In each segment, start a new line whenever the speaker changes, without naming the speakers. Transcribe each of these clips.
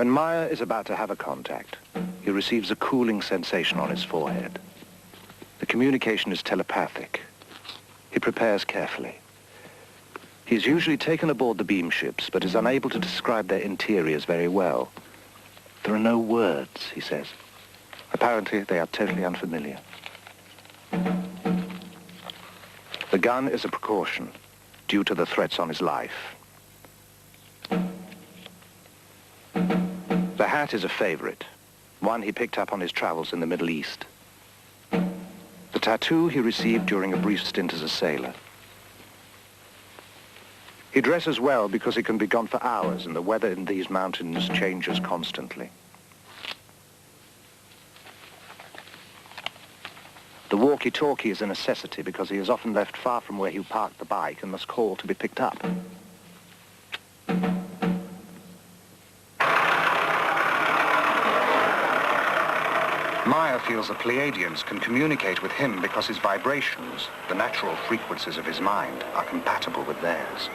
When Meier is about to have a contact, he receives a cooling sensation on his forehead. The communication is telepathic. He prepares carefully. He is usually taken aboard the beam ships, but is unable to describe their interiors very well. There are no words, he says. Apparently, they are totally unfamiliar. The gun is a precaution, due to the threats on his life. The hat is a favorite, one he picked up on his travels in the Middle East. The tattoo he received during a brief stint as a sailor. He dresses well because he can be gone for hours and the weather in these mountains changes constantly. The walkie-talkie is a necessity because he is often left far from where he parked the bike and must call to be picked up. Meier feels the Pleiadians can communicate with him because his vibrations, the natural frequencies of his mind, are compatible with theirs.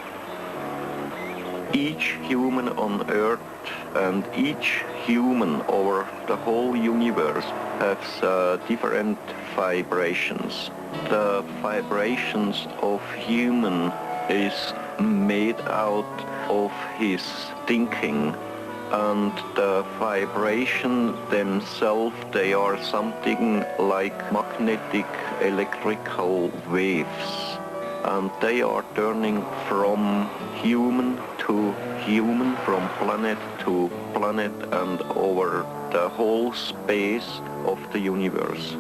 Each human on Earth and each human over the whole universe has different vibrations. The vibrations of human is made out of his thinking, and the vibration themselves, they are something like magnetic electrical waves, and they are turning from human to human, from planet to planet, and over the whole space of the universe.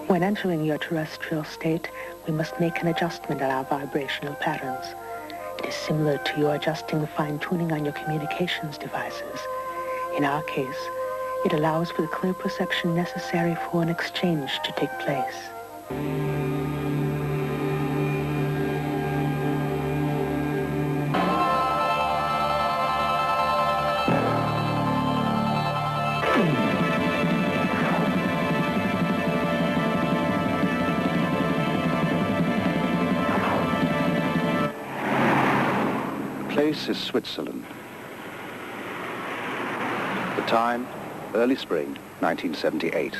When entering your terrestrial state, we must make an adjustment in our vibrational patterns. It is similar to your adjusting the fine-tuning on your communications devices. In our case, it allows for the clear perception necessary for an exchange to take place.
The place is Switzerland. The time, early spring, 1978.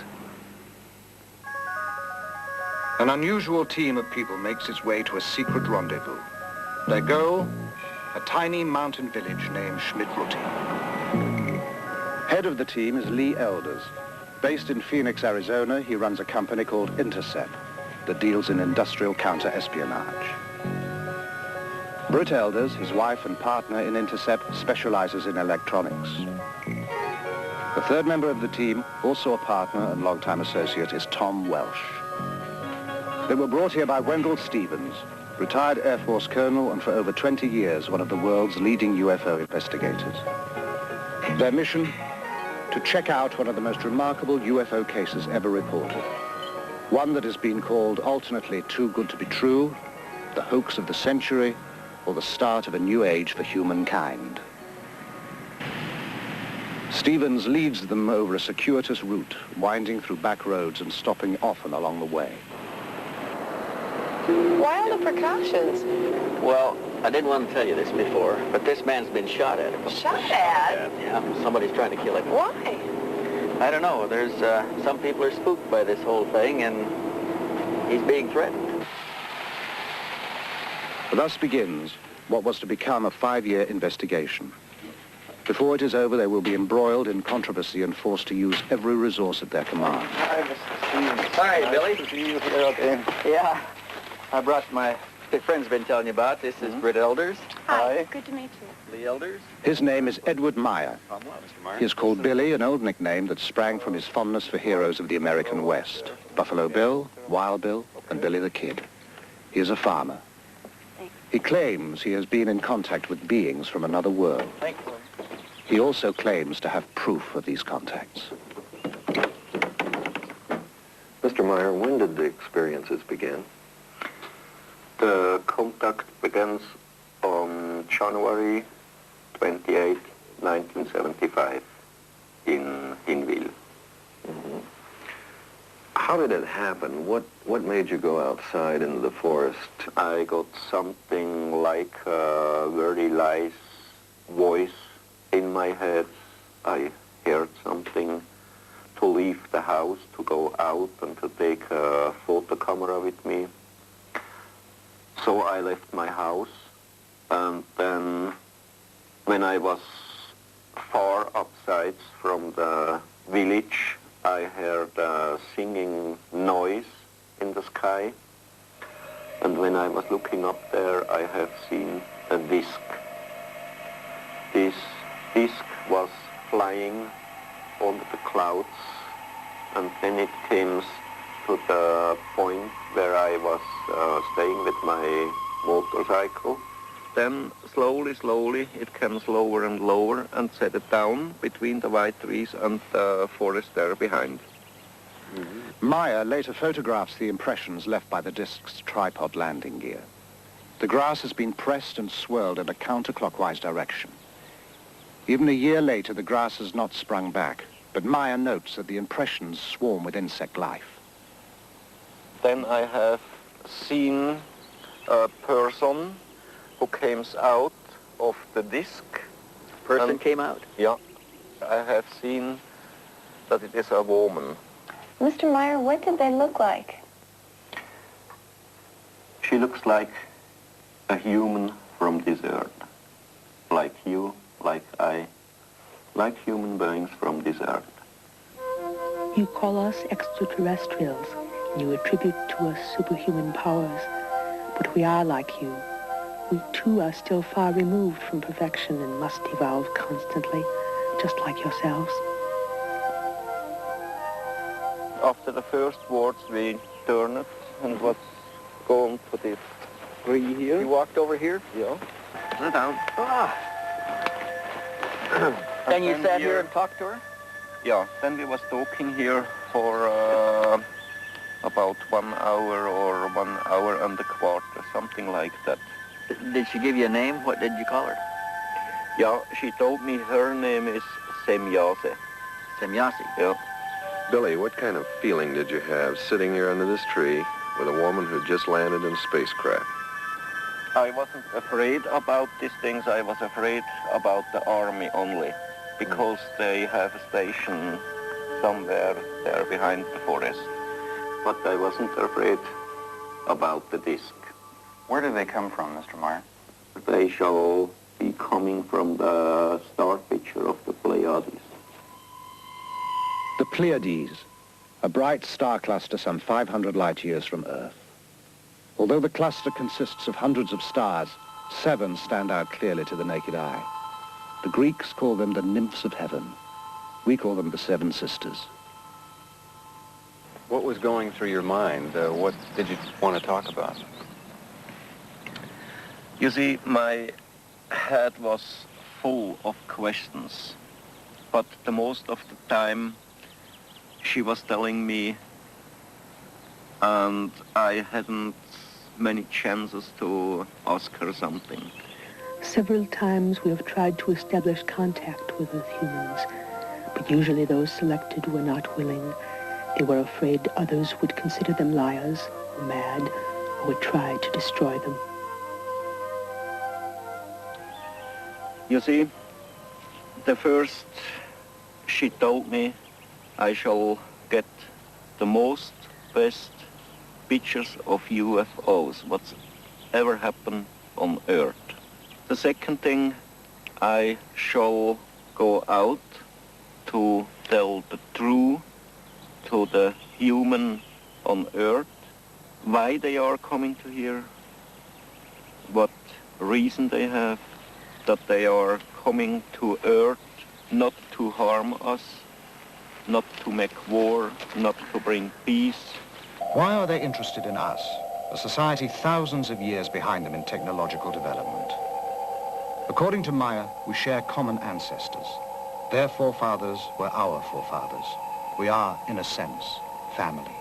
An unusual team of people makes its way to a secret rendezvous. Their goal, a tiny mountain village named Schmidrutti. Head of the team is Lee Elders. Based in Phoenix, Arizona, he runs a company called Intercept that deals in industrial counter-espionage. Britt Elders, his wife and partner in Intercept, specializes in electronics. The third member of the team, also a partner and longtime associate, is Tom Welsh. They were brought here by Wendell Stevens, retired Air Force colonel and for over 20 years one of the world's leading UFO investigators. Their mission? To check out one of the most remarkable UFO cases ever reported. One that has been called alternately too good to be true, the hoax of the century, or the start of a new age for humankind. Stevens leads them over a circuitous route, winding through back roads and stopping often along the way.
Why all the precautions?
Well, I didn't want to tell you this before, but this man's been shot at.
Shot at?
Yeah, somebody's trying to kill him.
Why?
I don't know. There's some people are spooked by this whole thing, and he's being threatened.
Thus begins what was to become a 5-year investigation. Before it is over, they will be embroiled in controversy and forced to use every resource at their command.
Hi, Mr. Stevens. Hi, Billy.
Nice to see you here again.
Yeah. I brought my friend's been telling you about. This is Britt Elders.
Hi. Good to meet you.
Lee Elders.
His name is Edward Meier.
Mr. Meier.
He is called Billy, an old nickname that sprang from his fondness for heroes of the American West. Buffalo Bill, Wild Bill, and Billy the Kid. He is a farmer. He claims he has been in contact with beings from another world.
Thank you.
He also claims to have proof of these contacts.
Mr. Meier, when did the experiences begin? The contact begins on January 28, 1975 in Hinwil.
Mm-hmm. How did it happen? What made you go outside into the forest?
I got something like a very light voice in my head. I heard something to leave the house, to go out and to take a photo camera with me. So I left my house, and then when I was far outside from the village, I heard a singing noise in the sky. And when I was looking up there, I have seen a disc. This disc was flying over the clouds, and then it came to the point where I was staying with my motorcycle. Then slowly it came lower and lower and settled down between the white trees and the forest there behind.
Mm-hmm. Meier later photographs the impressions left by the disc's tripod landing gear. The grass has been pressed and swirled in a counterclockwise direction. Even a year later, the grass has not sprung back, but Meier notes that the impressions swarm with insect life.
Then I have seen a person who came out of the disc.
Person came out?
Yeah. I have seen that it is a woman.
Mr. Meier, what did they look like?
She looks like a human from this earth. Like you, like I, like human beings from this earth.
You call us extraterrestrials, and you attribute to us superhuman powers. But we are like you. We too are still far removed from perfection and must evolve constantly, just like yourselves.
After the first words, we turned and was going to this tree here.
You walked over here?
Yeah.
Sit down.
Then you sat here and talked to her?
Yeah, then we was talking here for about 1 hour or 1 hour and a quarter, something like that.
Did she give you a name? What did you call her?
Yeah, she told me her name is Semyase.
Semyase?
Yeah.
Billy, what kind of feeling did you have sitting here under this tree with a woman who just landed in a spacecraft?
I wasn't afraid about these things. I was afraid about the army only, because they have a station somewhere there behind the forest. But I wasn't afraid about the disc.
Where did they come from, Mr. Meier?
They shall be coming from the star picture of the Pleiades.
The Pleiades, a bright star cluster some 500 light-years from Earth. Although the cluster consists of hundreds of stars, 7 stand out clearly to the naked eye. The Greeks call them the nymphs of heaven. We call them the 7 sisters.
What was going through your mind? What did you want to talk about?
You see, my head was full of questions, but the most of the time she was telling me, and I hadn't many chances to ask her something.
Several times we have tried to establish contact with Earth humans, but usually those selected were not willing. They were afraid others would consider them liars or mad, or would try to destroy them.
You see, the first she told me I shall get the most best pictures of UFOs, what's ever happened on Earth. The second thing, I shall go out to tell the truth to the human on Earth, why they are coming to here, what reason they have, that they are coming to Earth not to harm us, not to make war, not to bring peace.
Why are they interested in us, a society thousands of years behind them in technological development? According to Meier, we share common ancestors. Their forefathers were our forefathers. We are, in a sense, family.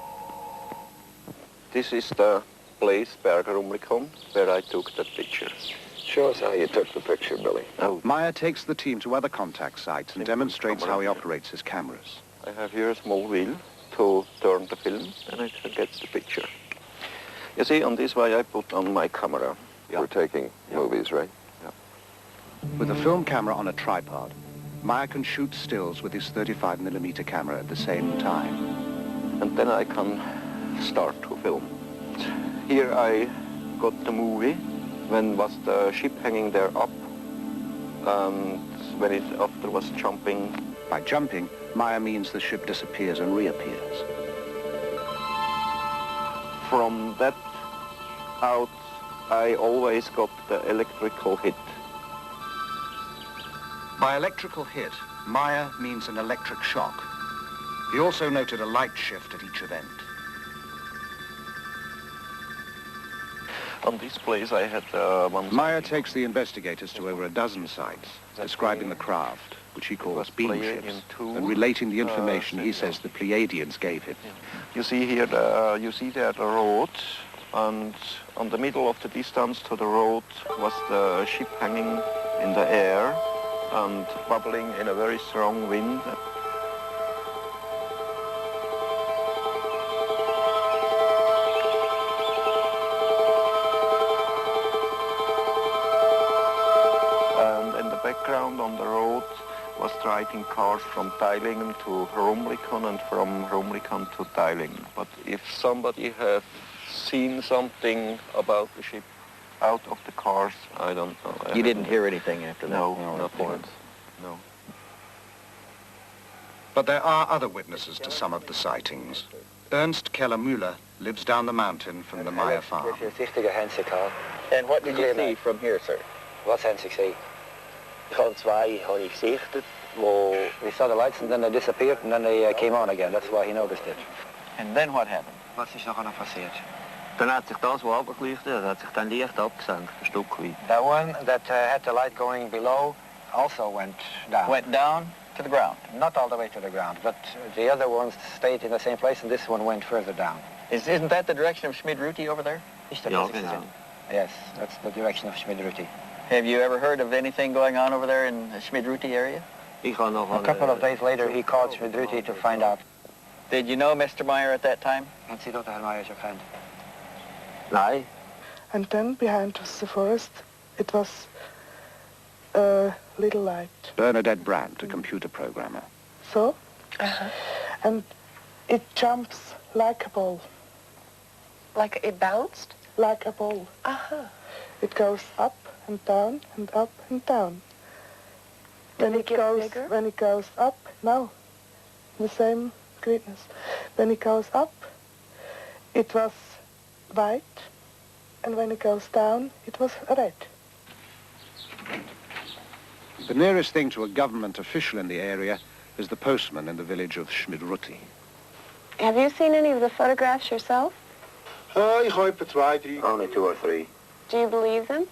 This is the place, Bergerumlikon, where I took that picture.
Show us how you took the picture, Billy.
Oh,
Meier takes the team to other contact sites and demonstrates how he operates his cameras.
I have here a small wheel to turn the film, and I can get the picture. You see, on this way I put on my camera.
We're taking movies, right?
With a film camera on a tripod, Meier can shoot stills with his 35mm camera at the same time.
And then I can start to film. Here I got the movie when was the ship hanging there up, and when it after was jumping.
By jumping, Meier means the ship disappears and reappears.
From that out, I always got the electrical hit.
By electrical hit, Meier means an electric shock. He also noted a light shift at each event.
On this place I had one...
Meier takes the investigators to over a dozen sites, describing the craft, which he calls beam ships, and relating the information he says the Pleiadians gave him.
You see here, you see there the road, and on the middle of the distance to the road was the ship hanging in the air and bubbling in a very strong wind. And in the background on the road was driving cars from Teilingen to Rumlikon and from Rumlikon to Teilingen. But if somebody have seen something about the ship out of the cars, I don't know.
You didn't hear anything after that?
No, not once. No.
But there are other witnesses to some of the sightings. Ernst Keller-Müller lives down the mountain from the Meier farm.
And what did you see from here, sir?
Wat zijn ze gezien? Gewoon twee had ik gesichtet. We saw the lights and then they disappeared and then they came on again. That's why he noticed it.
And then what happened?
Wat is nog gepasseerd?
Dann hat sich das, was runtergeleuchtet hat, hat sich dann leicht abgesenkt, ein Stück weit.
The one that had the light going below also went down.
Went down to the ground?
Not all the way to the ground, but the other ones stayed in the same place and this one went further down.
Isn't that the direction of Schmid-Ruti over there?
Ja, genau. Yes, that's the direction of Schmid-Ruti.
Have you ever heard of anything going on over there in the Schmid-Ruti area?
A couple of days later he called Schmid-Ruti to find out.
Did you know Mr. Meier at that time?
And see that Meier is your friend.
Nein.
And then behind us the forest, it was a little light.
Bernadette Brandt, a computer programmer.
So? And it jumps like a ball.
Like it bounced?
Like a ball. It goes up and down and up and down.
Did it get bigger?
When it goes up, no, the same greatness. When it goes up, it was white, and when it goes down, it was red.
The nearest thing to a government official in the area is the postman in the village of Schmid-Ruti.
Have you seen any of the photographs yourself?
Ik heb er 2, 3.
Only 2 or 3.
Do you believe them?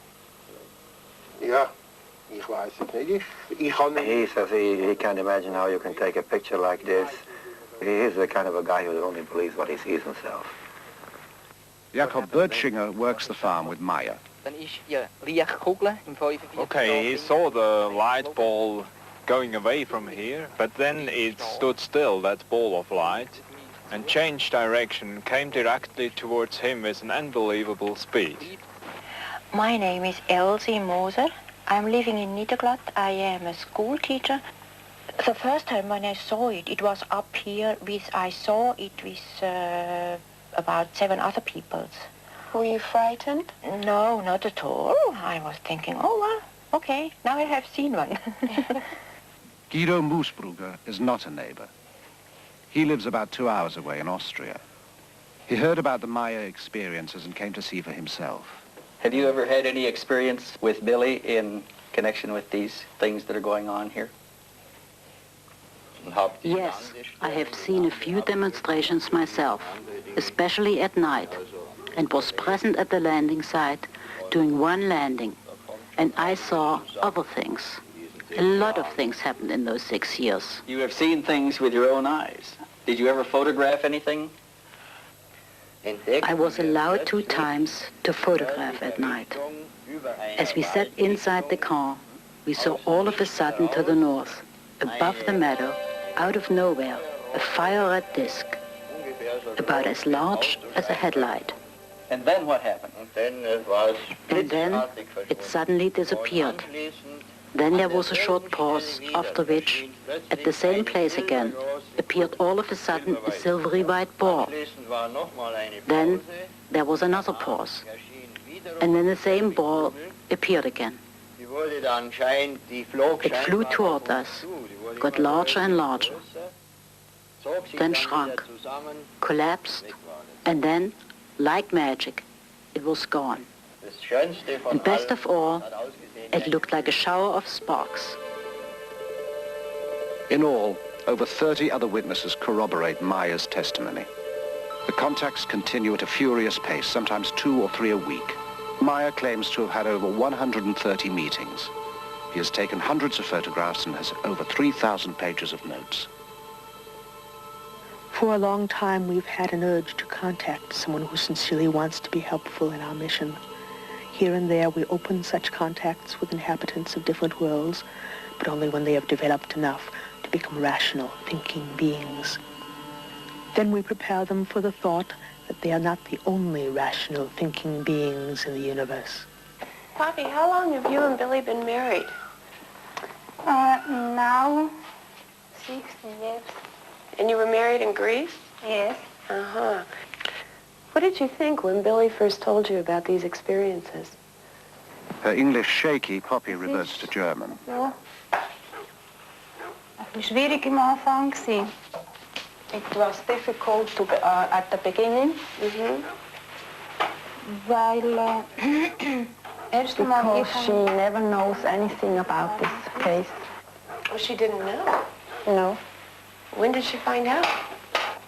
Ja, ik weet het niet.
He says he can't imagine how you can take a picture like this. He is the kind of a guy who only believes what he sees himself.
Jakob Bertschinger works the farm with Meier.
Okay, he saw the light ball going away from here, but then it stood still, that ball of light, and changed direction, came directly towards him with an unbelievable speed.
My name is Elsie Moser. I'm living in Niederglatt. I am a school teacher. The first time when I saw it, it was up here I saw it with about 7 other people.
Were you frightened?
No, not at all. I was thinking, oh, well, okay, now I have seen one.
Guido Moosbrugger is not a neighbor. He lives about 2 hours away in Austria. He heard about the Meier experiences and came to see for himself.
Have you ever had any experience with Billy in connection with these things that are going on here?
Yes, I have seen a few demonstrations myself, especially at night, and was present at the landing site during one landing, and I saw other things. A lot of things happened in those 6 years.
You have seen things with your own eyes. Did you ever photograph anything?
I was allowed 2 times to photograph at night. As we sat inside the car, we saw all of a sudden to the north, above the meadow, out of nowhere, a fire-red disc, about as large as a headlight.
And then what happened?
And then it suddenly disappeared. Then there was a short pause, after which, at the same place again, appeared all of a sudden a silvery white ball. Then there was another pause, and then the same ball appeared again. It flew toward us, got larger and larger, then shrunk, collapsed, and then, like magic, it was gone. And best of all, it looked like a shower of sparks.
In all, over 30 other witnesses corroborate Meier's testimony. The contacts continue at a furious pace, sometimes 2 or 3 a week. Meier claims to have had over 130 meetings. He has taken hundreds of photographs and has over 3,000 pages of notes.
For a long time, we've had an urge to contact someone who sincerely wants to be helpful in our mission. Here and there, we open such contacts with inhabitants of different worlds, but only when they have developed enough to become rational, thinking beings. Then we prepare them for the thought that they are not the only rational, thinking beings in the universe.
Poppy, how long have you and Billy been married?
Now, 60 years.
And you were married in Greece?
Yes.
Uh-huh. What did you think when Billy first told you about these experiences?
Her English shaky, Poppy reverts to German.
Ja. Ein bisschen schwierig am Anfang gewesen. It was difficult at the beginning. Weil erst einmal
because she never knows anything about this case.
Oh, she didn't know?
No.
When did she find out?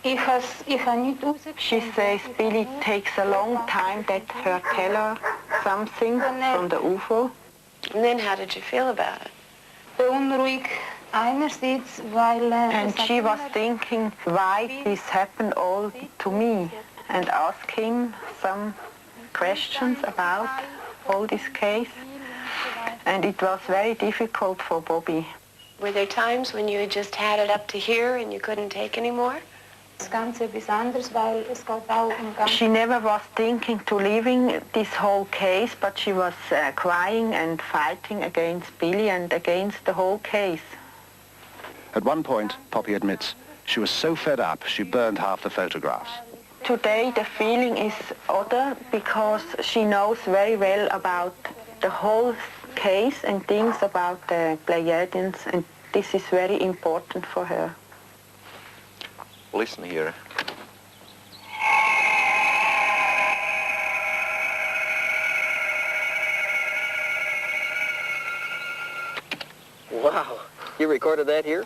She says Billy takes a long time that her tell her something from the UFO.
And then how did you feel about it?
Beunruhigt einerseits, weil
and she was thinking why this happened all to me and asked him some questions about all this case. And it was very difficult for Bobby.
Were there times when you just had it up to here and you couldn't take any more?
She never was thinking to leaving this whole case, but she was crying and fighting against Billy and against the whole case.
At one point, Poppy admits, she was so fed up she burned half the photographs.
Today the feeling is other because she knows very well about the whole case and things about the Pleiadians, and this is very important for her.
Listen here.
Wow, you recorded that here?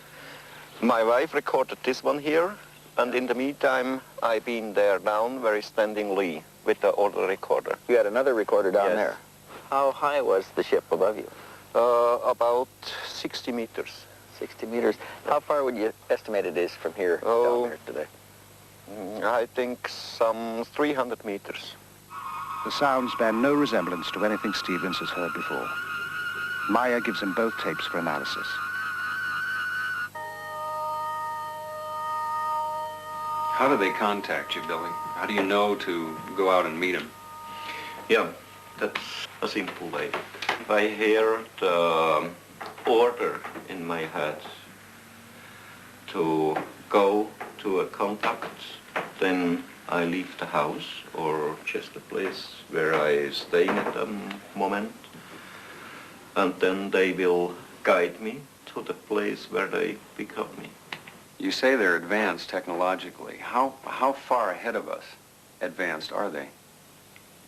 My wife recorded this one here, and in the meantime, I've been there down where he's standing Lee with the other recorder.
You had another recorder down
Yes.
there. How high was the ship above you?
About 60 meters.
60 meters. How far would you estimate it is from here down there today?
I think some 300 meters.
The sounds bear no resemblance to anything Stevens has heard before. Meier gives him both tapes for analysis.
How do they contact you, Billy? How do you know to go out and meet them?
Yeah, that's a simple way. If I hear the order in my head to go to a contact, then I leave the house or just the place where I stay at the moment, and then they will guide me to the place where they pick up me.
You say they're advanced technologically. How far ahead of us advanced are they?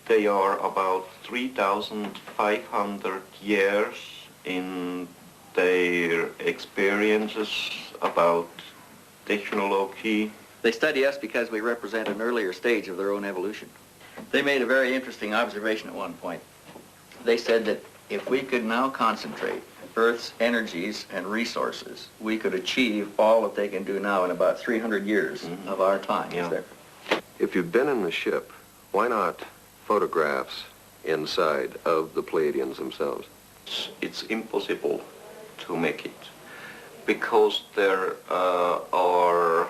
They are about 3,500 years in their experiences about technology.
They study us because we represent an earlier stage of their own evolution. They made a very interesting observation at one point. They said that if we could now concentrate Earth's energies and resources, we could achieve all that they can do now in about 300 years of our time.
Yeah.
If you've been in the ship, why not photographs inside of the Pleiadians themselves?
It's impossible to make it because there are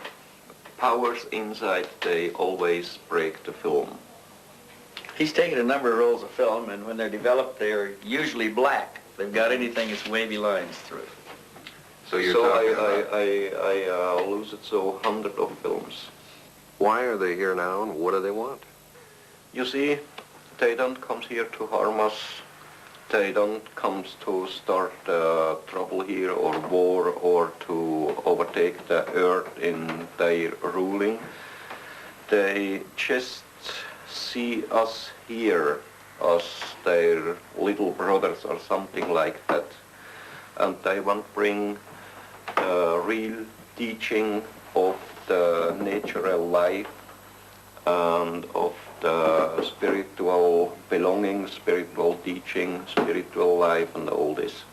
powers inside, they always break the film.
He's taken a number of rolls of film, and when they're developed, they're usually black. They've got anything that's wavy lines through it.
So I lose it so hundreds of films.
Why are they here now, and what do they want?
You see, they don't come here to harm us. They don't come to start trouble here or war or to overtake the earth in their ruling. They just see us here as their little brothers or something like that. And they want to bring real teaching of the natural life and of the spiritual belonging, spiritual teaching, spiritual life, and all this.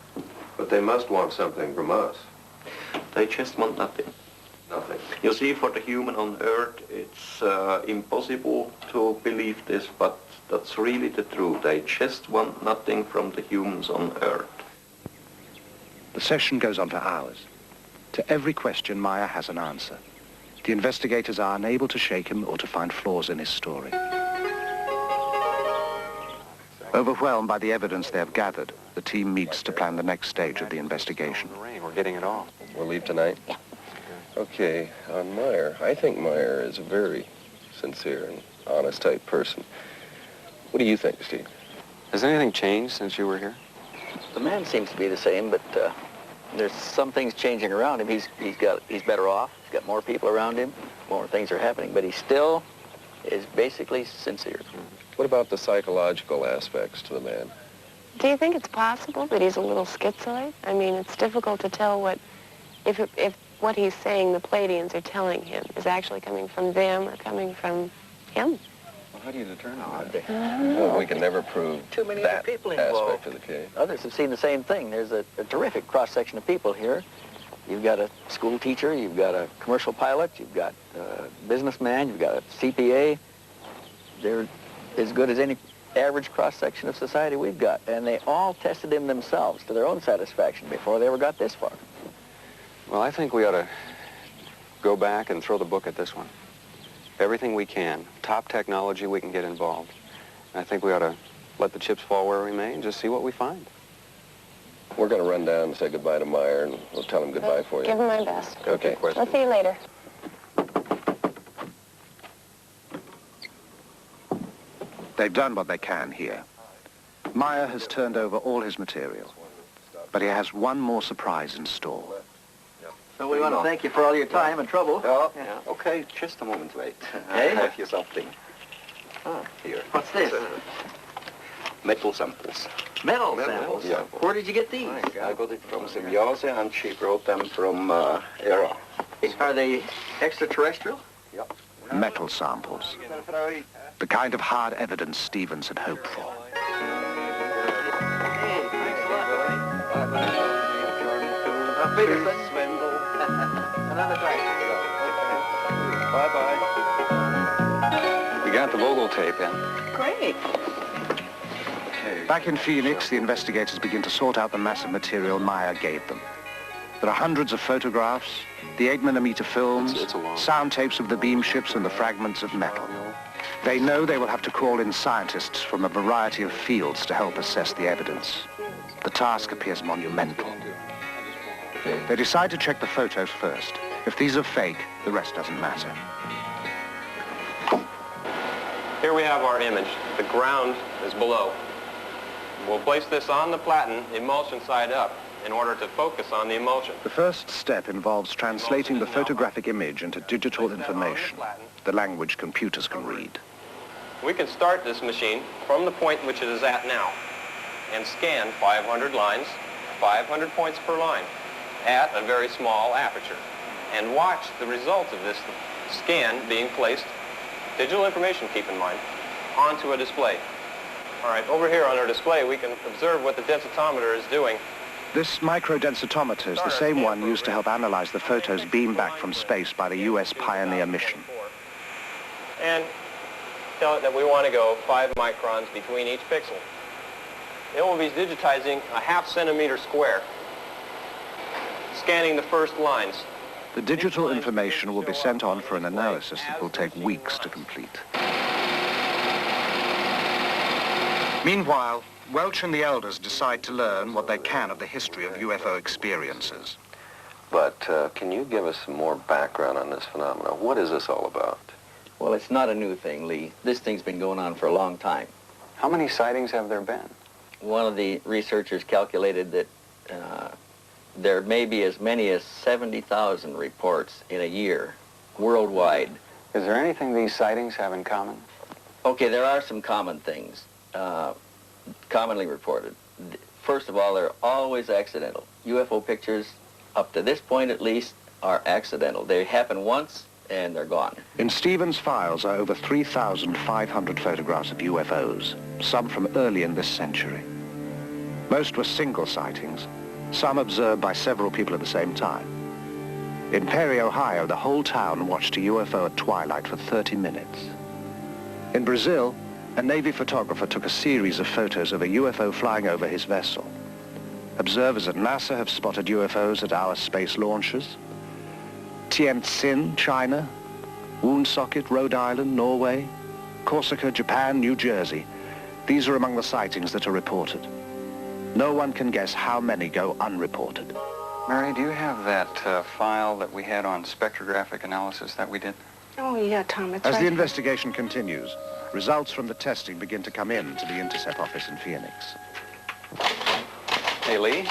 But they must want something from us.
They just want nothing.
Nothing.
You see, for the human on earth, it's impossible to believe this, but that's really the truth. They just want nothing from the humans on earth.
The session goes on for hours. To every question, Meier has an answer. The investigators are unable to shake him or to find flaws in his story. Overwhelmed by the evidence they have gathered, the team meets to plan the next stage of the investigation.
We're getting it all.
We'll leave tonight? Yeah. Okay, on Meier. I think Meier is a very sincere and honest type person. What do you think, Steve?
Has anything changed since you were here?
The man seems to be the same, but there's some things changing around him. He's better off. He's got more people around him. More things are happening, but he still is basically sincere.
What about the psychological aspects to the man?
Do you think it's possible that he's a little schizoid? I mean, it's difficult to tell if what he's saying the Pleiadians are telling him is actually coming from them or coming from him.
Well, how do you determine that?
Well, we can never prove
Too many
that
other people
aspect
involved.
of the case.
Others have seen the same thing. There's a terrific cross-section of people here. You've got a school teacher, you've got a commercial pilot, you've got a businessman, you've got a CPA. They're as good as any average cross-section of society we've got. And they all tested him themselves to their own satisfaction before they ever got this far.
Well, I think we ought to go back and throw the book at this one. Everything we can, top technology we can get involved. I think we ought to let the chips fall where we may and just see what we find.
We're going to run down and say goodbye to Meier, and we'll tell him goodbye for you.
Give him my best.
Okay.
I'll see you later.
They've done what they can here. Meier has turned over all his material, but he has one more surprise in store.
So we want to thank you for all your time and trouble.
Oh, yeah. Okay, just a moment, wait.
Hey?
I have here something.
Oh.
Here.
What's this?
Metal samples.
Metal samples?
Yeah.
Where did you get these?
I got it from Symbiose, and she brought them from Era.
Are they extraterrestrial?
Yep.
Metal samples. The kind of hard evidence Stevens had hoped for.
We got the Vogel tape in.
Great.
Back in Phoenix, the investigators begin to sort out the massive material Meier gave them. There are hundreds of photographs, the 8mm films, sound tapes of the beam ships and the fragments of metal. They know they will have to call in scientists from a variety of fields to help assess the evidence. The task appears monumental. They decide to check the photos first. If these are fake, the rest doesn't matter.
Here we have our image. The ground is below. We'll place this on the platen, emulsion side up, in order to focus on the emulsion.
The first step involves translating the photographic image into digital information, the language computers can read.
We can start this machine from the point which it is at now and scan 500 lines, 500 points per line, at a very small aperture, and watch the result of this scan being placed, digital information, keep in mind, onto a display. All right, over here on our display, we can observe what the densitometer is doing.
This microdensitometer is the same one used to help analyze the photos beamed back from space by the U.S. Pioneer mission.
and tell it that we want to go 5 microns between each pixel. It will be digitizing a ½ centimeter square, scanning the first lines.
The digital information will be sent on for an analysis that will take weeks to complete. Meanwhile, Welch and the elders decide to learn what they can of the history of UFO experiences.
But can you give us some more background on this phenomenon? What is this all about?
Well, it's not a new thing, Lee. This thing's been going on for a long time.
How many sightings have there been?
One of the researchers calculated that there may be as many as 70,000 reports in a year, worldwide.
Is there anything these sightings have in common?
Okay, there are some common things, commonly reported. First of all, they're always accidental. UFO pictures, up to this point at least, are accidental. They happen once, and they're gone.
In Stevens' files are over 3,500 photographs of UFOs, some from early in this century. Most were single sightings, some observed by several people at the same time. In Perry, Ohio, the whole town watched a UFO at twilight for 30 minutes. In Brazil, a Navy photographer took a series of photos of a UFO flying over his vessel. Observers at NASA have spotted UFOs at our space launches. Tientsin, China, Woonsocket, Rhode Island, Norway, Corsica, Japan, New Jersey. These are among the sightings that are reported. No one can guess how many go unreported.
Mary, do you have that file that we had on spectrographic analysis that we did?
Oh, yeah, Tom, it's
As
right
the investigation continues, results from the testing begin to come in to the Intercept office in Phoenix.
Hey, Lee.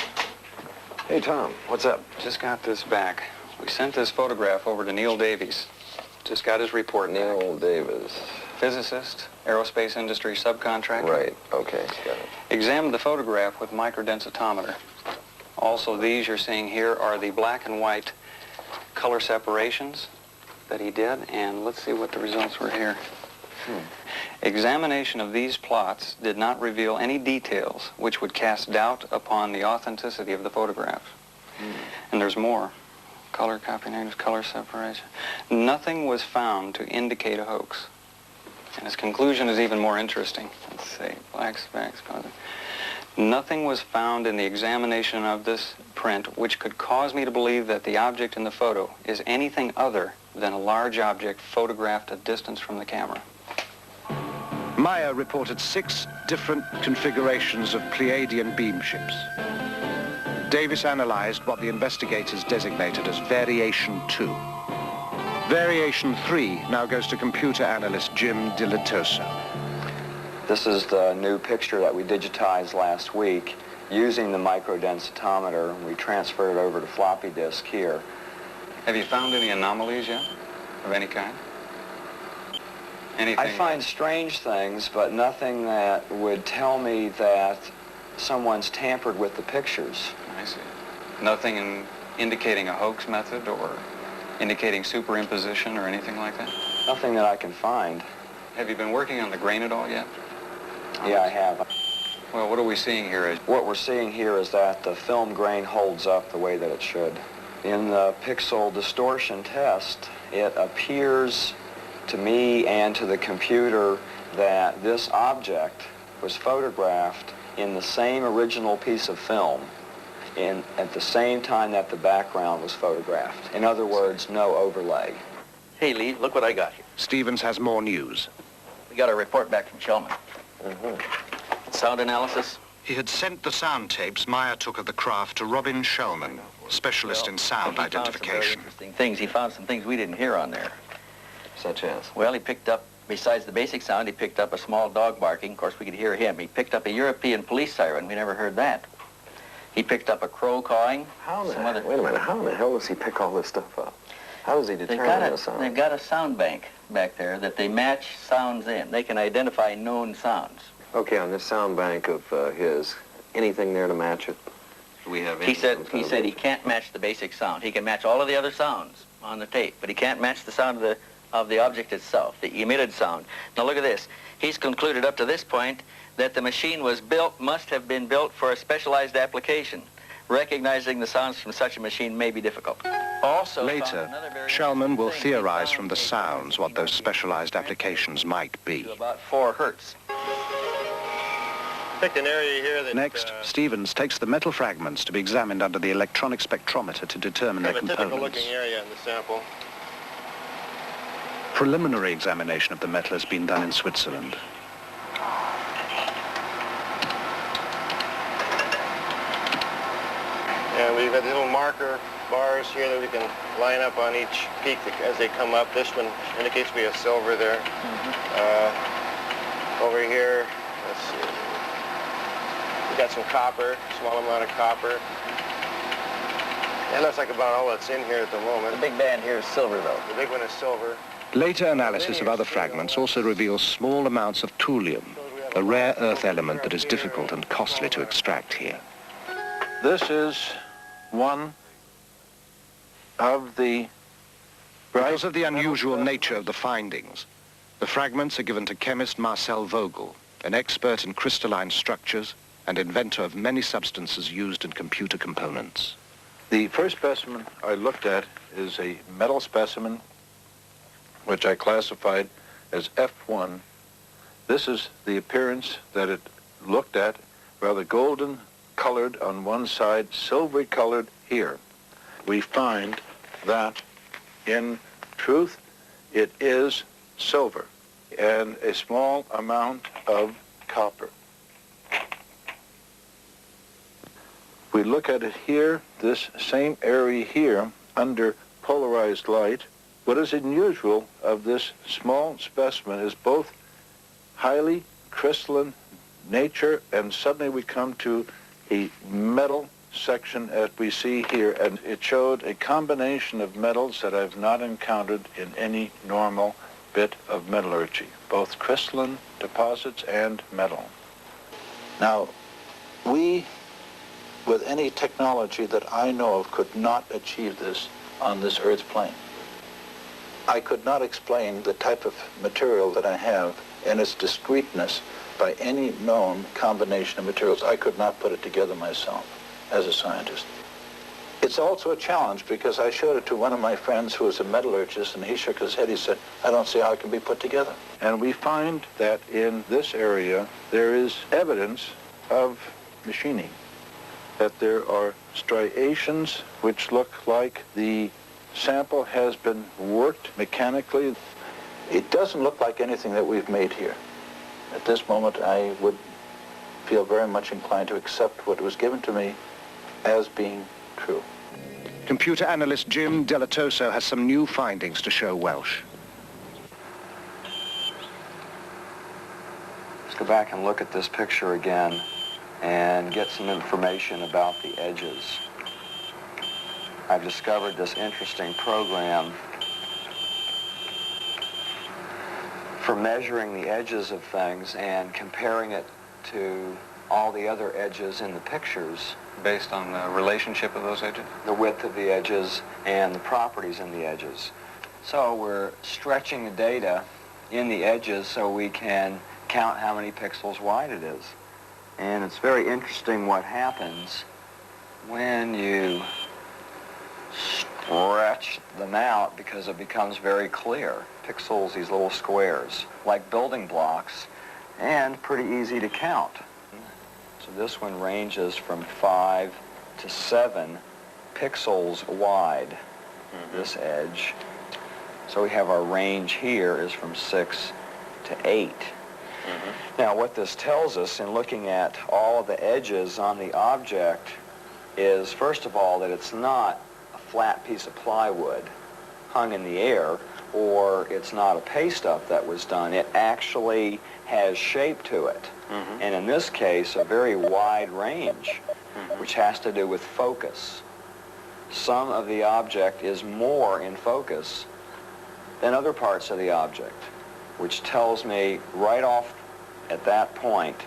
Hey, Tom, what's up?
Just got this back. We sent this photograph over to Neil Davies. Just got his report back.
Neil Davis.
Physicist, aerospace industry subcontractor.
Right, okay, got it.
Examined the photograph with microdensitometer. Also, these you're seeing here are the black and white color separations that he did, and let's see what the results were here. Examination of these plots did not reveal any details which would cast doubt upon the authenticity of the photograph. And there's more. Color copy negatives, color separation. Nothing was found to indicate a hoax. And his conclusion is even more interesting. Let's see, black specks. Nothing was found in the examination of this print which could cause me to believe that the object in the photo is anything other than a large object photographed at distance from the camera.
Meier reported 6 different configurations of Pleiadian beam ships. Davis analyzed what the investigators designated as Variation 2. Variation 3 now goes to computer analyst Jim Dilatoso.
This is the new picture that we digitized last week using the microdensitometer. We transferred it over to floppy disk here.
Have you found any anomalies yet of any kind? Anything?
I find strange things, but nothing that would tell me that someone's tampered with the pictures.
I see. Nothing indicating a hoax method or indicating superimposition or anything like that?
Nothing that I can find.
Have you been working on the grain at all yet?
Yeah, I have.
Well, what are we seeing here?
What we're seeing here is that the film grain holds up the way that it should. In the pixel distortion test, it appears to me and to the computer that this object was photographed in the same original piece of film at the same time that the background was photographed. In other words, no overlay.
Hey, Lee, look what I got here.
Stevens has more news.
We got a report back from Shellman. Sound analysis.
He had sent the sound tapes Meier took of the craft to Robin Shellman, specialist in sound identification.
He found some things we didn't hear on there.
Such as?
Well, he picked up, besides the basic sound, he picked up a small dog barking. Of course, we could hear him. He picked up a European police siren. We never heard that. He picked up a crow cawing.
Wait a minute, how in the hell does he pick all this stuff up? How does he determine the sound?
They've got a sound bank back there that they match sounds in. They can identify known sounds.
Okay, on this sound bank of his, anything there to match it?
We have.
He said he can't match the basic sound. He can match all of the other sounds on the tape, but he can't match the sound of the object itself, the emitted sound. Now look at this. He's concluded up to this point that the machine must have been built for a specialized application.
recognizing the sounds from such a machine may be difficult. Also,
Later, Shellman will theorize from the sounds what those specialized applications might be.
About 4 hertz.
Picked an area here that...
Next, Stevens takes the metal fragments to be examined under the electronic spectrometer to determine their
a typical
components.
looking area in the sample.
Preliminary examination of the metal has been done in Switzerland.
And we've got little marker bars here that we can line up on each peak as they come up. This one indicates we have silver there. Over here, let's see. We got some copper, small amount of copper. That looks like about all that's in here at the moment.
The big band here is silver, though.
The big one is silver.
Later analysis of other fragments also reveals small amounts of thulium, a rare earth element that is difficult and costly to extract here.
This is one of the...
Because of the unusual nature of the findings, the fragments are given to chemist Marcel Vogel, an expert in crystalline structures and inventor of many substances used in computer components.
The first specimen I looked at is a metal specimen, which I classified as F1. This is the appearance that it looked at, rather golden colored on one side, silvery colored here. We find that, in truth, it is silver and a small amount of copper. We look at it here, this same area here, under polarized light. What is unusual of this small specimen is both highly crystalline nature, and suddenly we come to a metal section that we see here, and it showed a combination of metals that I've not encountered in any normal bit of metallurgy, both crystalline deposits and metal. Now, we, with any technology that I know of, could not achieve this on this Earth's plane. I could not explain the type of material that I have and its discreteness by any known combination of materials. I could not put it together myself as a scientist. It's also a challenge because I showed it to one of my friends who was a metallurgist, and he shook his head. He said, I don't see how it can be put together. And we find that in this area there is evidence of machining, that there are striations which look like the sample has been worked mechanically. It doesn't look like anything that we've made here. At this moment, I would feel very much inclined to accept what was given to me as being true.
Computer analyst Jim Delatoso has some new findings to show Welsh.
Let's go back and look at this picture again and get some information about the edges. I've discovered this interesting program for measuring the edges of things and comparing it to all the other edges in the pictures.
Based on the relationship of those edges?
The width of the edges and the properties in the edges. So we're stretching the data in the edges so we can count how many pixels wide it is. And it's very interesting what happens when you stretch them out, because it becomes very clear. Pixels, these little squares, like building blocks, and pretty easy to count. So this one ranges from 5 to 7 pixels wide, this edge. So we have our range here is from 6 to 8. Now what this tells us in looking at all of the edges on the object is, first of all, that it's not a flat piece of plywood hung in the air, or it's not a paste up that was done. It actually has shape to it. And in this case, a very wide range, which has to do with focus. Some of the object is more in focus than other parts of the object, which tells me right off at that point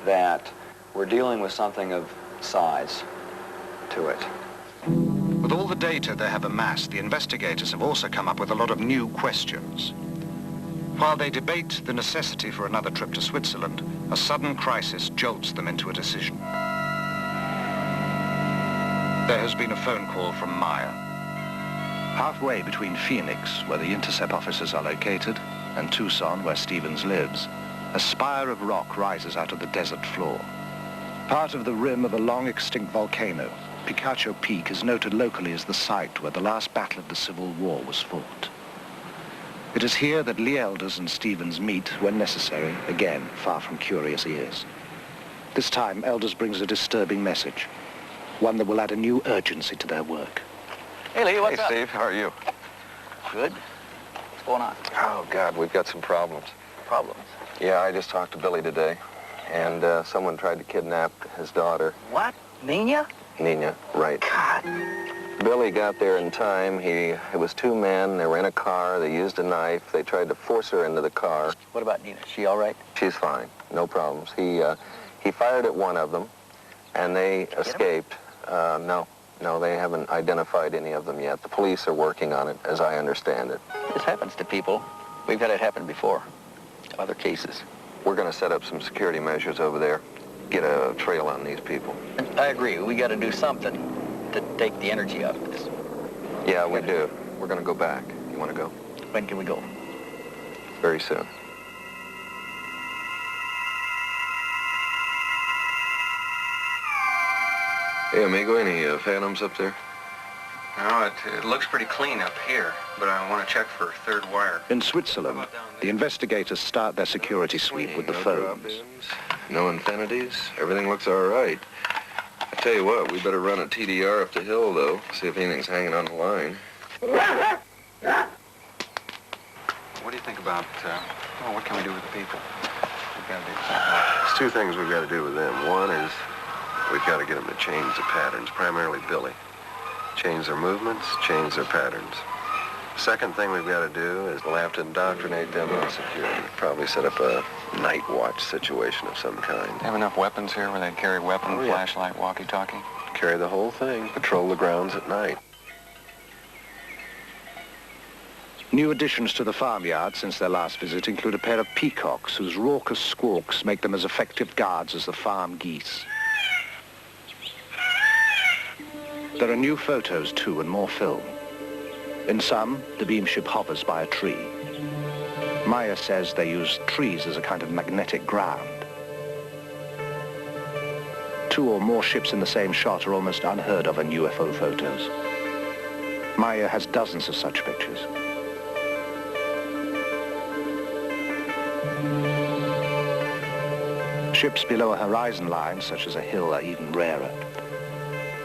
that we're dealing with something of size to it.
With all the data they have amassed, the investigators have also come up with a lot of new questions. While they debate the necessity for another trip to Switzerland, a sudden crisis jolts them into a decision. There has been a phone call from Meier. Halfway between Phoenix, where the intercept offices are located, and Tucson, where Stevens lives, a spire of rock rises out of the desert floor. Part of the rim of a long-extinct volcano, Picacho Peak is noted locally as the site where the last battle of the Civil War was fought. It is here that Lee Elders and Stevens meet when necessary, again, far from curious ears. This time, Elders brings a disturbing message, one that will add a new urgency to their work.
Hey, Lee, what's up?
Hey, Steve, how are you?
Good. What's going on?
Oh, God, we've got some problems.
Problems?
Yeah, I just talked to Billy today, and someone tried to kidnap his daughter.
What? Nina?
Nina, right.
God.
Billy got there in time. It was two men. They were in a car. They used a knife. They tried to force her into the car.
What about Nina? Is she all right?
She's fine. No problems. He fired at one of them, and they escaped. No, they haven't identified any of them yet. The police are working on it, as I understand it.
This happens to people. We've had it happen before. Other cases.
We're going to set up some security measures over there. Get a trail on these people.
I agree. We got to do something to take the energy out of this.
Yeah, we do. We're going to go back. You want to go?
When can we go?
Very soon. Hey, amigo, any phantoms up there?
No, it looks pretty clean up here, but I want to check for a third wire.
In Switzerland, the investigators start their security sweep with the phones.
No infinities. Everything looks all right. I tell you what, we better run a TDR up the hill, though. See if anything's hanging on the line.
What do you think about, what can we do with the people? We've got to do something.
There's two things we've got to do with them. One is we've got to get them to change the patterns, primarily Billy. Change their movements, change their patterns. Second thing we've got to do is we'll have to indoctrinate them on security. Probably set up a night watch situation of some kind.
Have enough weapons here where they carry weapon, flashlight, walkie-talkie?
Carry the whole thing. Patrol the grounds at night.
New additions to the farmyard since their last visit include a pair of peacocks whose raucous squawks make them as effective guards as the farm geese. There are new photos, too, and more film. In some, the beam ship hovers by a tree. Meier says they use trees as a kind of magnetic ground. Two or more ships in the same shot are almost unheard of in UFO photos. Meier has dozens of such pictures. Ships below a horizon line, such as a hill, are even rarer.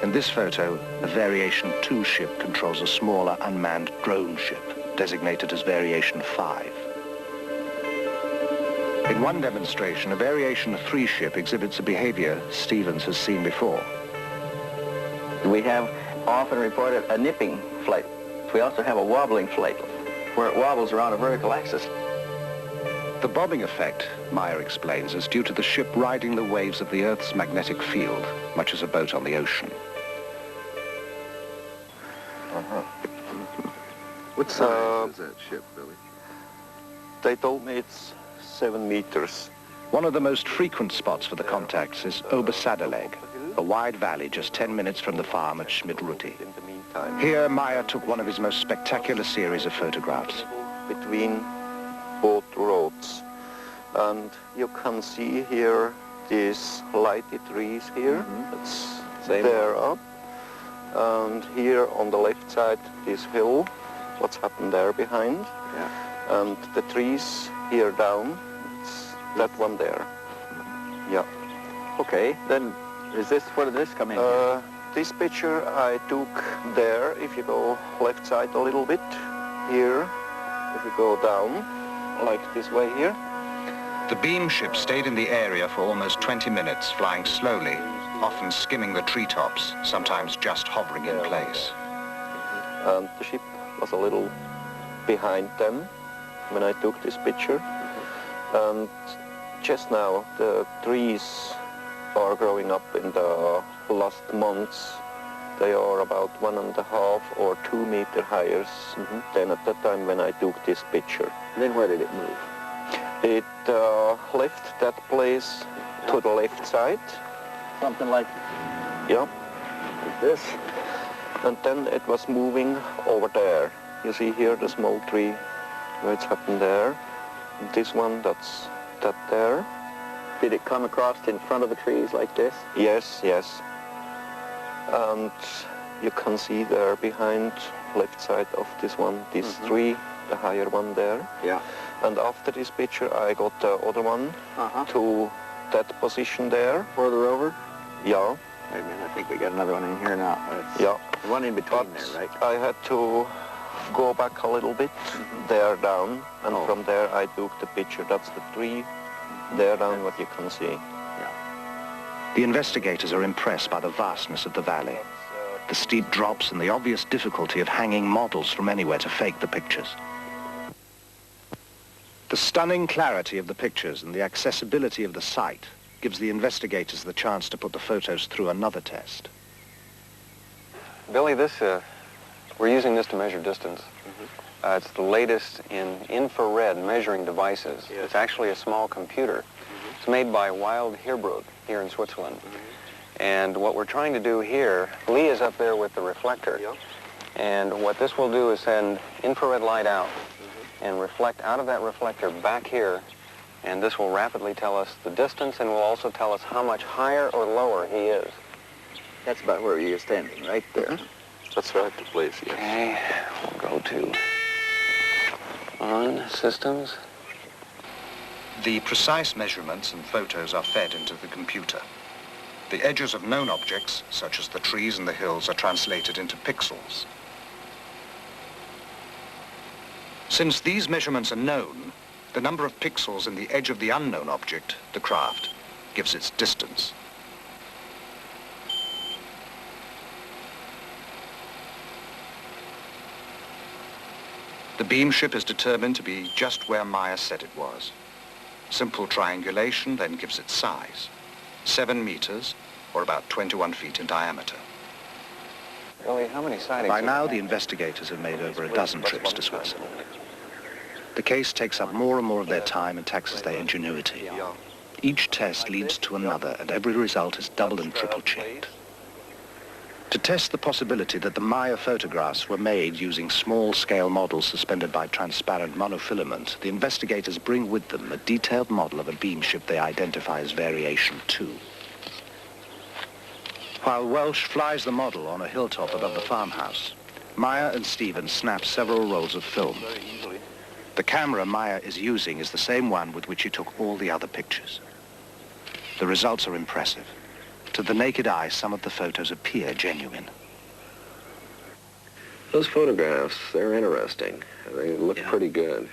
In this photo, a Variation 2 ship controls a smaller unmanned drone ship, designated as Variation 5. In one demonstration, a Variation 3 ship exhibits a behavior Stevens has seen before.
We have often reported a nipping flight. We also have a wobbling flight, where it wobbles around a vertical axis.
The bobbing effect, Meier explains, is due to the ship riding the waves of the Earth's magnetic field, much as a boat on the ocean.
What size is that ship, Billy?
They told me it's 7 meters.
One of the most frequent spots for the contacts is Obersadeleg, a wide valley just 10 minutes from the farm at Schmidruti. Here, Meier took one of his most spectacular series of photographs.
Between both roads. And you can see here these lighted trees here. It's there up. And here on the left side, this hill, what's happened there behind. Yeah. And the trees here down, it's that one there. Yeah.
Okay, then where did this come in?
This picture I took there, if you go left side a little bit, here, if you go down, like this way here.
The beam ship stayed in the area for almost 20 minutes, flying slowly, often skimming the treetops, sometimes just hovering in place.
And the ship was a little behind them when I took this picture. And just now the trees are growing up in the last months. They are about 1.5 or 2 meters higher than at that time when I took this picture.
Then where did it move?
It left that place to the left side.
Something like...
Yeah. this, and then it was moving over there. You see here the small tree where it's happened there. And this one, that's that there.
Did it come across in front of the trees like this?
Yes, yes. And you can see there behind left side of this one, this tree, the higher one there.
Yeah.
And after this picture, I got the other one to that position there.
Further over?
Yeah.
Wait a minute, I think we got another one in here now.
Yeah.
The one in between there, right?
I had to go back a little bit there down, and from there I took the picture. That's the tree there down, what you can see.
The investigators are impressed by the vastness of the valley, the steep drops and the obvious difficulty of hanging models from anywhere to fake the pictures. The stunning clarity of the pictures and the accessibility of the site gives the investigators the chance to put the photos through another test.
Billy, we're using this to measure distance. It's the latest in infrared measuring devices. Yes. It's actually a small computer. It's made by Wild Heerbrugg here in Switzerland. And what we're trying to do here, Lee is up there with the reflector. And what this will do is send infrared light out and reflect out of that reflector back here. And this will rapidly tell us the distance and will also tell us how much higher or lower he is.
That's about where you're standing, right there.
That's right, the place, yes.
Okay, we'll go to on systems.
The precise measurements and photos are fed into the computer. The edges of known objects, such as the trees and the hills, are translated into pixels. Since these measurements are known, the number of pixels in the edge of the unknown object, the craft, gives its distance. The beam ship is determined to be just where Meier said it was. Simple triangulation then gives its size, 7 meters, or about 21 feet in diameter.
Billy, how many sightings?
By now, the investigators have made over a dozen trips to Switzerland. The case takes up more and more of their time and taxes their ingenuity. Each test leads to another, and every result is double and triple checked. To test the possibility that the Meier photographs were made using small-scale models suspended by transparent monofilament, the investigators bring with them a detailed model of a beam ship they identify as Variation 2. While Welsh flies the model on a hilltop above the farmhouse, Meier and Stevens snap several rolls of film. The camera Meier is using is the same one with which he took all the other pictures. The results are impressive. To the naked eye, some of the photos appear genuine.
Those photographs, they're interesting. They look pretty good.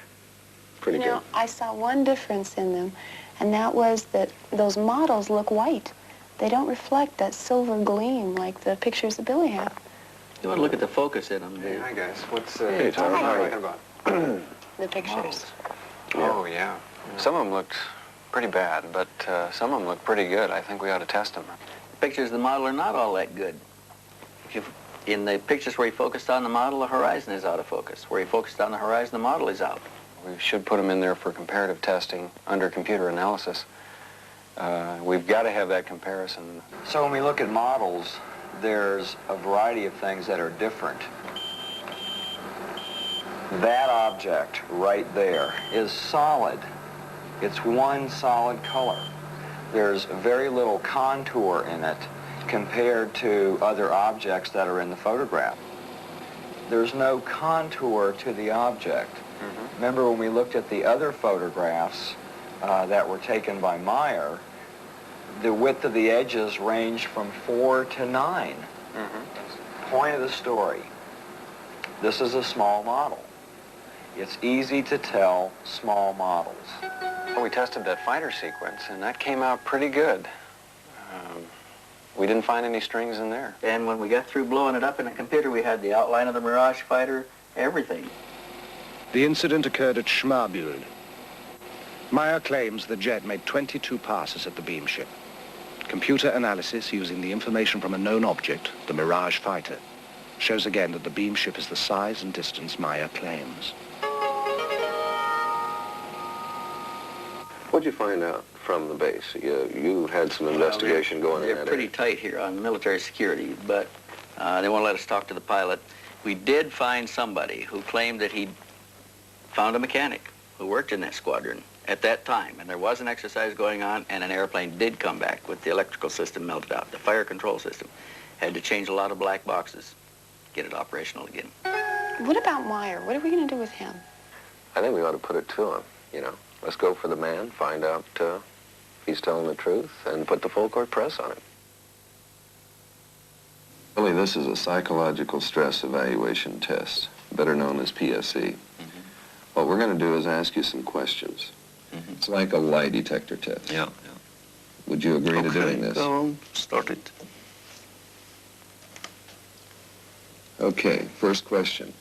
Pretty good.
I saw one difference in them, and that was that those models look white. They don't reflect that silver gleam like the pictures that Billy had.
You want to look at the focus in them,
Hey, hi guys. What's
Hey, Tom,
what are
how
you
are
talking about?
The pictures.
Oh, yeah. Some of them looked pretty bad, but some of them look pretty good. I think we ought to test them.
The pictures of the model are not all that good. In the pictures where he focused on the model, the horizon is out of focus. Where he focused on the horizon, the model is out.
We should put them in there for comparative testing under computer analysis. We've got to have that comparison.
So when we look at models, there's a variety of things that are different. That object right there is solid. It's one solid color. There's very little contour in it compared to other objects that are in the photograph. There's no contour to the object. Remember when we looked at the other photographs that were taken by Meier, the width of the edges ranged from 4 to 9. Point of the story. This is a small model. It's easy to tell small models.
Well, we tested that fighter sequence, and that came out pretty good. We didn't find any strings in there.
And when we got through blowing it up in the computer, we had the outline of the Mirage fighter, everything.
The incident occurred at Schmarbühl. Meier claims the jet made 22 passes at the beam ship. Computer analysis using the information from a known object, the Mirage fighter, shows again that the beam ship is the size and distance Meier claims.
What'd you find out from the base? You had some investigation going in that
They're pretty
area.
tight here on military security, but They won't let us talk to the pilot. We did find somebody who claimed that he'd found a mechanic who worked in that squadron at that time, and there was an exercise going on, and an airplane did come back with the electrical system melted out. The fire control system had to change a lot of black boxes, get it operational again.
What about Meier? What are we going to do with him?
I think we ought to put it to him, you know. Let's go for the man, find out if he's telling the truth, and put the full court press on him. Really, this is a psychological stress evaluation test, better known as PSE. What we're going to do is ask you some questions. It's like a lie detector test.
Yeah.
Would you agree to doing this?
Go on, start it.
Okay, first question.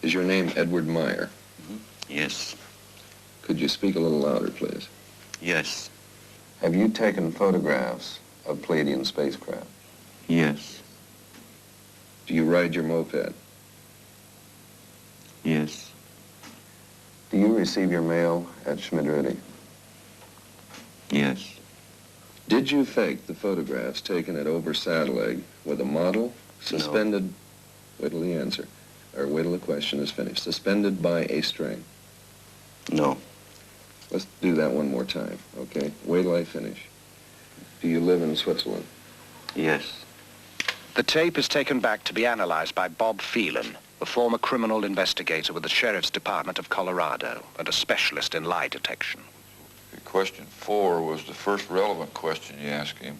Is your name Edward Meier?
Yes.
Could you speak a little louder, please?
Yes.
Have you taken photographs of Pleiadian spacecraft?
Yes.
Do you ride your moped?
Yes.
Do you receive your mail at Schmidrudi?
Yes.
Did you fake the photographs taken at Ober-Sadeleg with a model suspended, wait till the answer, or wait till the question is finished, suspended by a string?
No.
Let's do that one more time, okay? Wait till I finish. Do you live in Switzerland?
Yes.
The tape is taken back to be analyzed by Bob Phelan, a former criminal investigator with the Sheriff's Department of Colorado and a specialist in lie detection.
Question 4 was the first relevant question you asked him,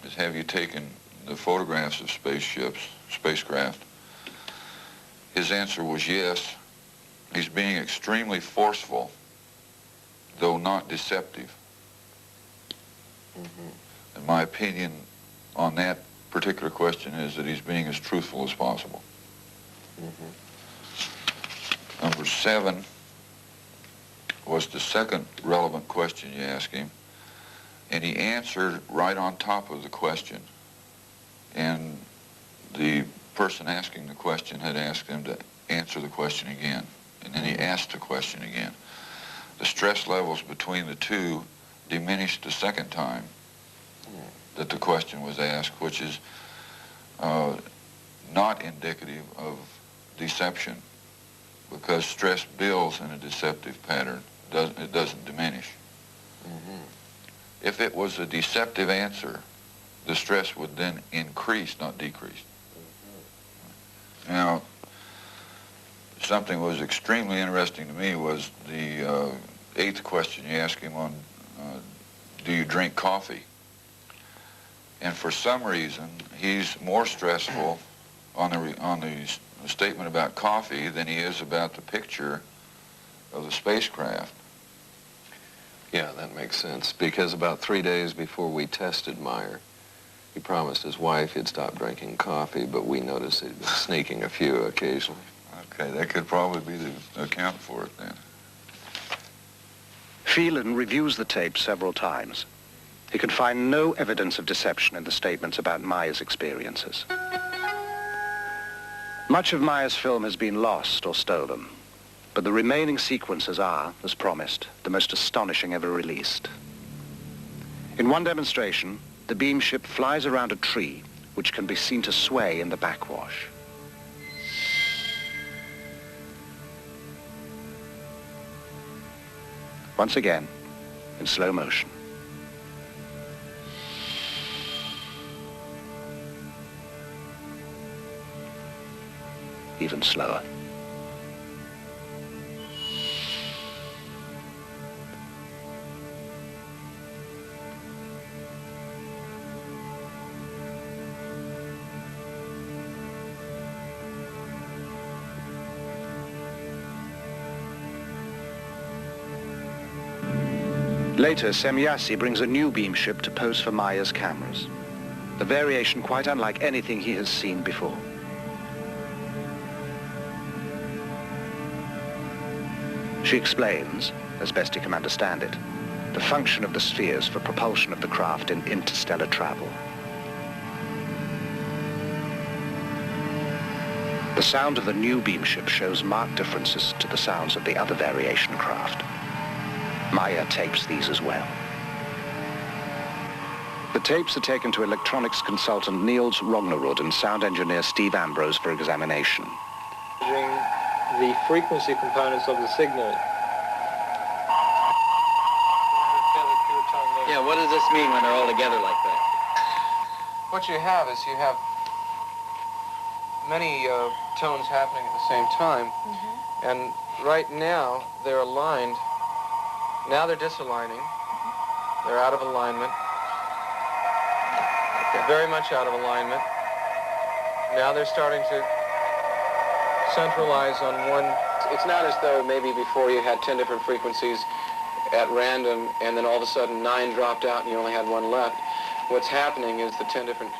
is have you taken the photographs of spacecraft? His answer was yes. He's being extremely forceful, though not deceptive. And my opinion on that particular question is that he's being as truthful as possible. Number 7 was the second relevant question you asked him, and he answered right on top of the question. And the person asking the question had asked him to answer the question again, and then he asked the question again. The stress levels between the two diminished the second time that the question was asked, which is not indicative of deception, because stress builds in a deceptive pattern. It doesn't diminish. If it was a deceptive answer, the stress would then increase, not decrease. Now, something was extremely interesting to me was the 8th question you asked him on, do you drink coffee? And for some reason, he's more stressful on the statement about coffee than he is about the picture of the spacecraft.
Yeah, that makes sense, because about 3 days before we tested Meier, he promised his wife he'd stop drinking coffee, but we noticed he'd been sneaking a few occasionally.
Okay, that could probably be the account for it then.
Phelan reviews the tape several times. He can find no evidence of deception in the statements about Meier's experiences. Much of Meier's film has been lost or stolen, but the remaining sequences are, as promised, the most astonishing ever released. In one demonstration, the beam ship flies around a tree, which can be seen to sway in the backwash. Once again, in slow motion. Even slower. Later, Semyasi brings a new beam ship to pose for Meier's cameras. A variation quite unlike anything he has seen before. She explains, as best he can understand it, the function of the spheres for propulsion of the craft in interstellar travel. The sound of the new beam ship shows marked differences to the sounds of the other variation craft. Meier tapes these as well. The The tapes are taken to electronics consultant Niels Rognerud and sound engineer Steve Ambrose for examination.
The frequency components of the signal.
Yeah, what does this mean when they're all together like that?
What you have is you have many tones happening at the same time, and right now they're aligned. Now they're disaligning. They're out of alignment. They're very much out of alignment. Now they're starting to centralize on one. It's not as though maybe before you had 10 different frequencies at random and then all of a sudden 9 dropped out and you only had 1 left. What's happening is the 10 different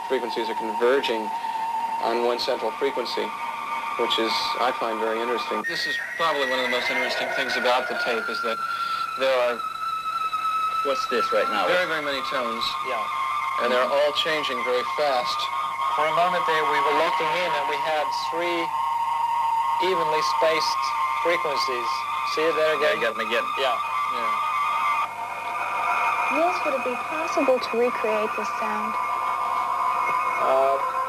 frequencies are converging on one central frequency, which is, I find, very interesting. This is probably one of the most interesting things about the tape is that there are...
What's this right now?
Very, very many tones.
Yeah.
And they're all changing very fast.
For a moment there, we were locking in and we had 3 evenly spaced frequencies. See it there again?
Yeah, you got them again.
Yeah.
Niels, would it be possible to recreate this sound?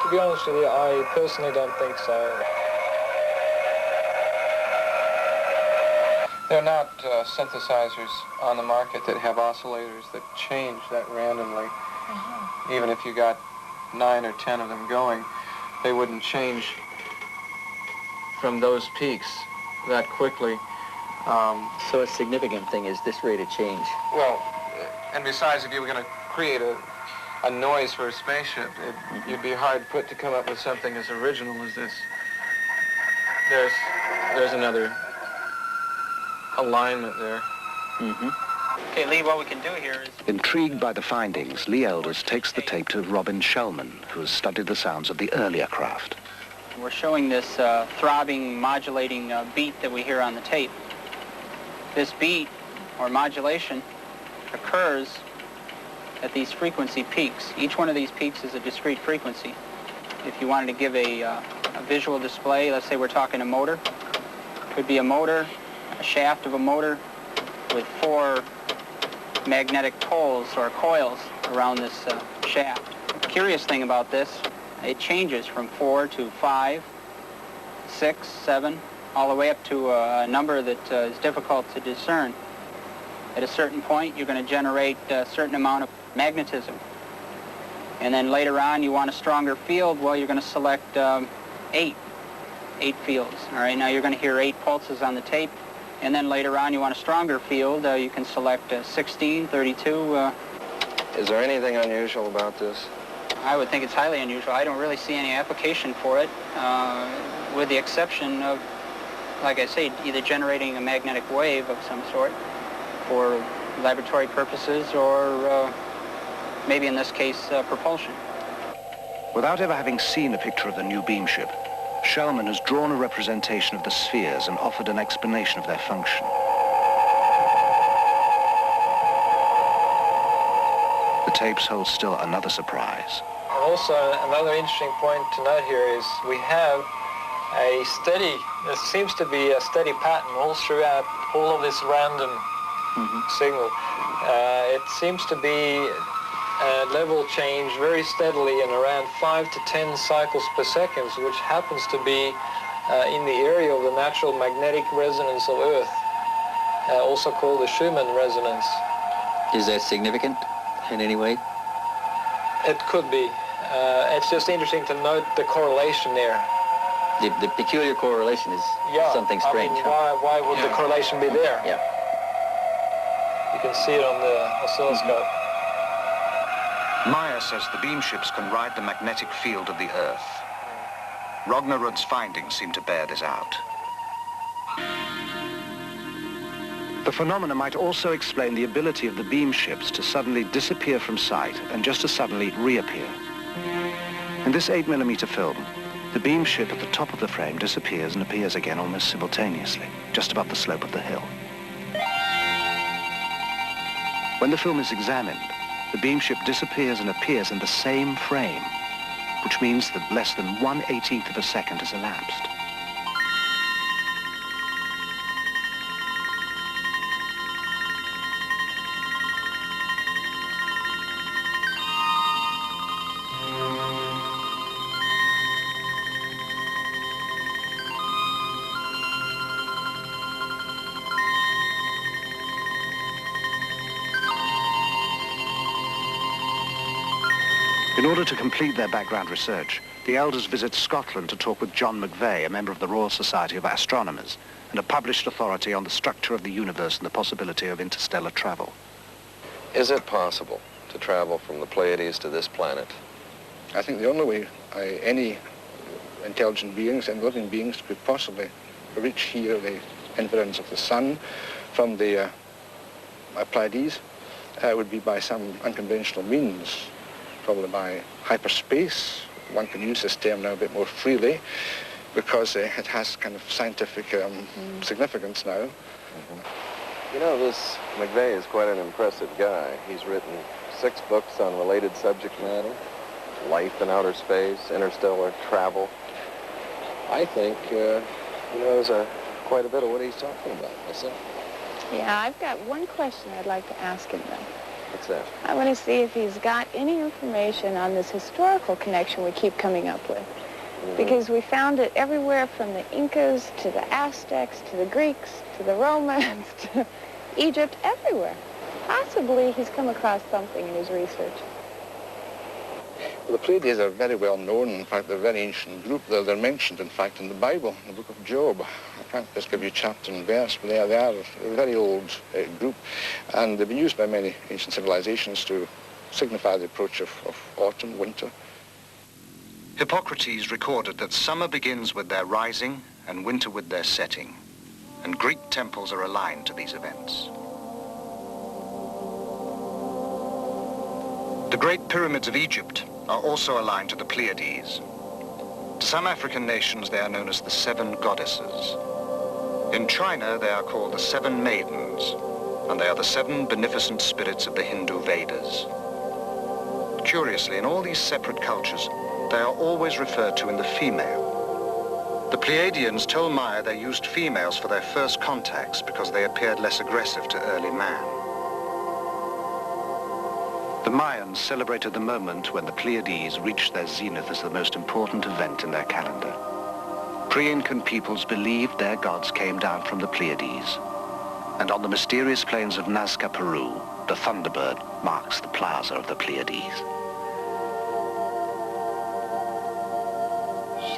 To be honest with you, I personally don't think so.
There are not synthesizers on the market that have oscillators that change that randomly. Even if you got 9 or 10 of them going, they wouldn't change from those peaks that quickly.
So a significant thing is this rate of change.
Well, and besides, if you were going to create a noise for a spaceship, you'd be hard put to come up with something as original as this. There's another alignment there.
Okay, Lee, what we can do here is...
Intrigued by the findings, Lee Elders takes the tape to Robin Shellman, who has studied the sounds of the earlier craft.
We're showing this throbbing, modulating beat that we hear on the tape. This beat, or modulation, occurs at these frequency peaks. Each one of these peaks is a discrete frequency. If you wanted to give a visual display, let's say we're talking a motor, could be a motor, a shaft of a motor with 4 magnetic poles or coils around this shaft. The curious thing about this, it changes from 4 to 5, 6, 7, all the way up to a number that is difficult to discern. At a certain point, you're going to generate a certain amount of magnetism. And then later on, you want a stronger field, well, you're going to select 8 fields. All right, now you're going to hear 8 pulses on the tape. And then later on, you want a stronger field, you can select 16, 32.
Is there anything unusual about this?
I would think it's highly unusual. I don't really see any application for it, with the exception of, like I say, either generating a magnetic wave of some sort for laboratory purposes or maybe in this case, propulsion.
Without ever having seen a picture of the new beam ship, Shellman has drawn a representation of the spheres and offered an explanation of their function. The tapes hold still another surprise.
And also, another interesting point to note here is we have a steady, there seems to be a steady pattern all throughout all of this random signal. It seems to be a level change very steadily in around 5 to 10 cycles per second, which happens to be in the area of the natural magnetic resonance of Earth, also called the Schumann resonance.
Is that significant in any way?
It could be. It's just interesting to note the correlation there.
The peculiar correlation is something strange.
I mean, why would the correlation be there?
Yeah.
You can see it on the oscilloscope.
Meier says the beam ships can ride the magnetic field of the Earth. Rognerud's findings seem to bear this out. The phenomena might also explain the ability of the beam ships to suddenly disappear from sight and just as suddenly reappear. In this 8mm film, the beam ship at the top of the frame disappears and appears again almost simultaneously, just above the slope of the hill. When the film is examined, the beam ship disappears and appears in the same frame, which means that less than 1/18 of a second has elapsed. In order to complete their background research, the elders visit Scotland to talk with John McVeigh, a member of the Royal Society of Astronomers, and a published authority on the structure of the universe and the possibility of interstellar travel.
Is it possible to travel from the Pleiades to this planet?
I think the only way any intelligent beings and living beings could possibly reach here the environs of the sun from the Pleiades would be by some unconventional means, probably by hyperspace. One can use this term now a bit more freely because it has kind of scientific significance now.
You know, this McVeigh is quite an impressive guy. He's written 6 books on related subject matter: life in outer space, interstellar travel. I think he knows quite a bit of what he's talking about myself.
Yeah, I've got one question I'd like to ask him, though.
What's that?
I want to see if he's got any information on this historical connection we keep coming up with. Because we found it everywhere from the Incas to the Aztecs to the Greeks to the Romans to Egypt, everywhere. Possibly he's come across something in his research.
Well, the Pleiades are very well known. In fact, they're a very ancient group. They're mentioned, in fact, in the Bible, in the book of Job. I can't just give you chapter and verse, but they are a very old group. And they've been used by many ancient civilizations to signify the approach of autumn, winter.
Hippocrates recorded that summer begins with their rising and winter with their setting, and Greek temples are aligned to these events. The Great Pyramids of Egypt are also aligned to the Pleiades. To some African nations, they are known as the 7 goddesses. In China, they are called the 7 maidens, and they are the 7 beneficent spirits of the Hindu Vedas. Curiously, in all these separate cultures, they are always referred to in the female. The Pleiadians told Meier they used females for their first contacts because they appeared less aggressive to early man. The Mayans celebrated the moment when the Pleiades reached their zenith as the most important event in their calendar. Pre-Incan peoples believed their gods came down from the Pleiades, and on the mysterious plains of Nazca, Peru, the Thunderbird marks the plaza of the Pleiades.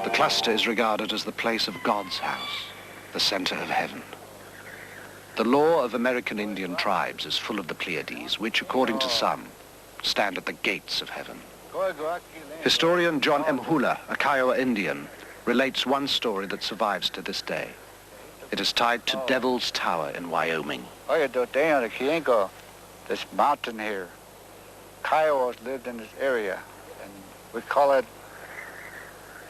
The cluster is regarded as the place of God's house, the center of heaven. The law of American Indian tribes is full of the Pleiades, which, according to some, stand at the gates of heaven. Historian John M. Hula, a Kiowa Indian, relates one story that survives to this day. It is tied to Devil's Tower in Wyoming.
This mountain here, Kiowas lived in this area, and we call it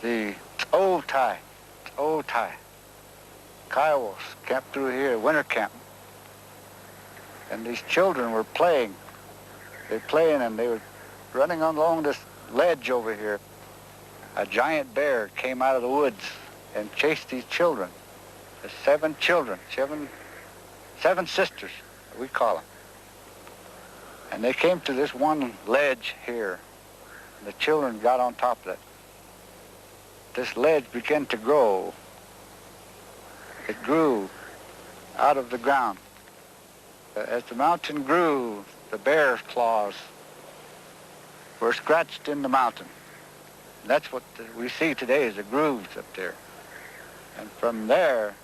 the Old Tie. Kiowas camped through here, winter camp. And these children were playing. They were playing and they were running along this ledge over here. A giant bear came out of the woods and chased these children. The 7 children, seven sisters, we call them. And they came to this one ledge here. And the children got on top of it. This ledge began to grow. It grew out of the ground. As the mountain grew, the bear's claws were scratched in the mountain. And that's what we see today is the grooves up there. And from there,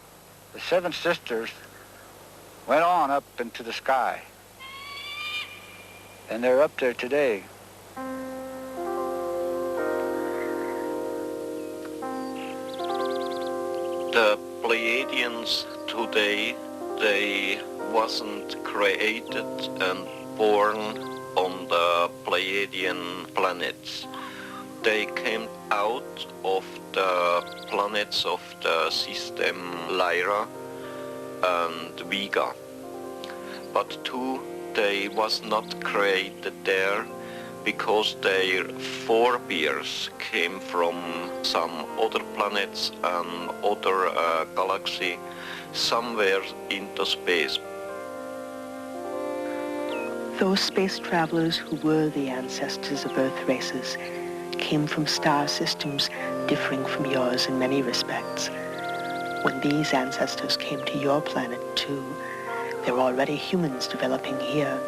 the 7 sisters went on up into the sky. And they're up there today.
The Pleiadians today, they wasn't created and born on the Pleiadian planets. They came out of the planets of the system Lyra and Vega. But too, they was not created there because their forebears came from some other planets and other galaxy somewhere into space.
Those space travelers who were the ancestors of Earth races came from star systems differing from yours in many respects. When these ancestors came to your planet too, there were already humans developing here.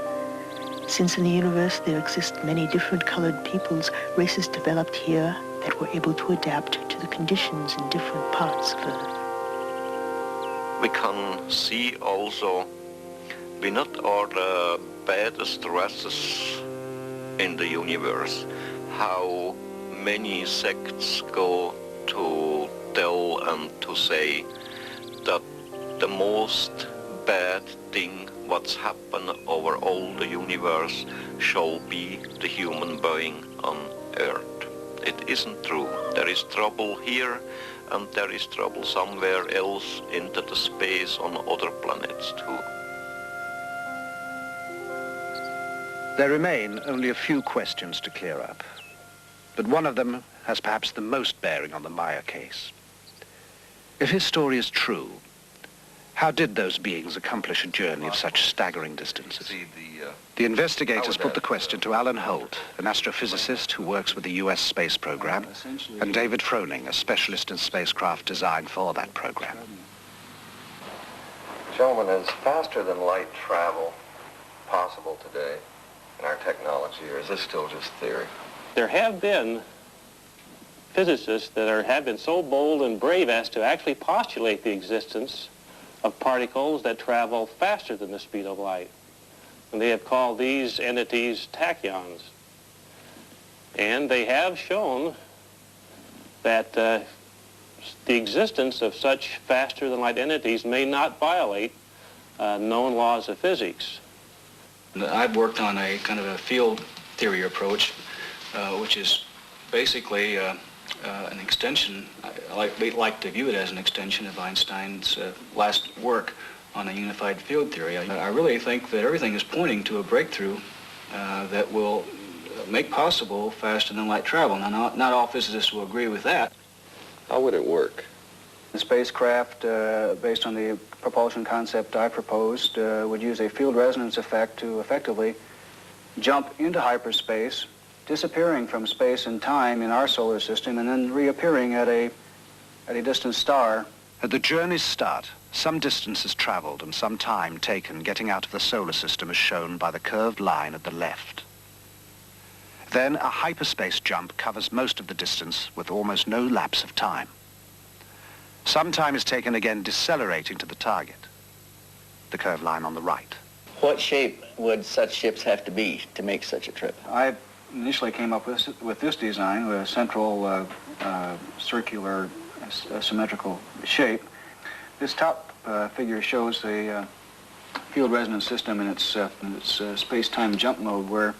Since in the universe there exist many different colored peoples, races developed here that were able to adapt to the conditions in different parts of Earth.
We can see also we not are the baddest races in the universe. How many sects go to tell and to say that the most bad thing what's happened over all the universe shall be the human being on Earth. It isn't true. There is trouble here and there is trouble somewhere else into the space on other planets too.
There remain only a few questions to clear up, but one of them has perhaps the most bearing on the Meier case. If his story is true, how did those beings accomplish a journey of such staggering distances? The investigators put the question to Alan Holt, an astrophysicist who works with the US space program, and David Froning, a specialist in spacecraft design for that program.
Gentlemen, is faster than light travel possible today in our technology, or is this still just theory?
There have been physicists that have been so bold and brave as to actually postulate the existence of particles that travel faster than the speed of light. And they have called these entities tachyons. And they have shown that the existence of such faster-than-light entities may not violate known laws of physics.
I've worked on a kind of a field theory approach, which is basically an extension. I like to view it as an extension of Einstein's last work on a unified field theory. I really think that everything is pointing to a breakthrough that will make possible faster-than-light travel. Now, not all physicists will agree with that.
How would it work?
The spacecraft, based on the propulsion concept I proposed, would use a field resonance effect to effectively jump into hyperspace, disappearing from space and time in our solar system, and then reappearing at a distant star.
At the journey's start, some distance is traveled and some time taken getting out of the solar system is shown by the curved line at the left. Then a hyperspace jump covers most of the distance with almost no lapse of time. Some time is taken again decelerating to the target, the curved line on the right.
What shape would such ships have to be to make such a trip?
I initially came up with this design, with a central circular symmetrical shape. This top figure shows the field resonance system in its space-time jump mode, where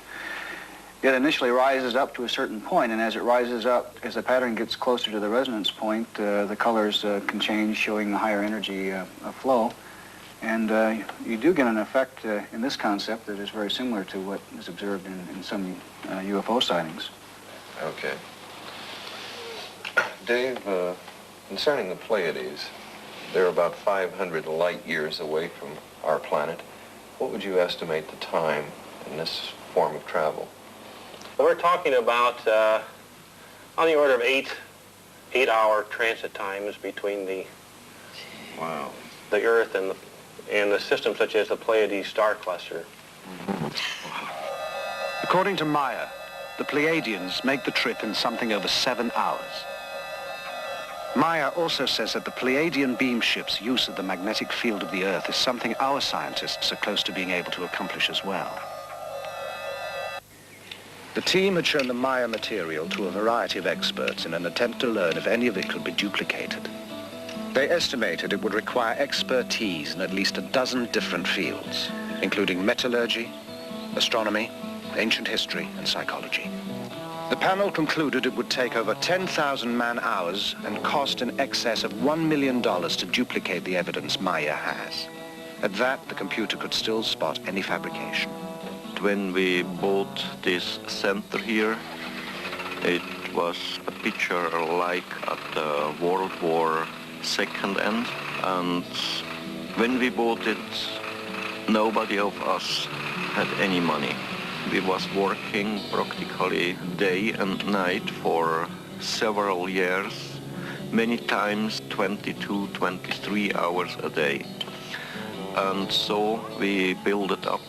it initially rises up to a certain point, and as it rises up, as the pattern gets closer to the resonance point, the colors can change, showing the higher energy flow. And you do get an effect in this concept that is very similar to what is observed in some UFO sightings.
Okay. Dave, concerning the Pleiades, they're about 500 light years away from our planet. What would you estimate the time in this form of travel?
Well, we're talking about on the order of eight-hour transit times between the Earth and the system such as the Pleiades star cluster.
According to Meier, the Pleiadians make the trip in something over 7 hours. Meier also says that the Pleiadian beam ship's use of the magnetic field of the Earth is something our scientists are close to being able to accomplish as well. The team had shown the Meier material to a variety of experts in an attempt to learn if any of it could be duplicated. They estimated it would require expertise in at least a dozen different fields, including metallurgy, astronomy, ancient history, and psychology. The panel concluded it would take over 10,000 man-hours and cost in excess of $1 million to duplicate the evidence Meier has. At that, the computer could still spot any fabrication.
When we bought this center here, it was a picture like at the World War II end, and when we bought it, nobody of us had any money. We was working practically day and night for several years, many times 22, 23 hours a day. And so we built it up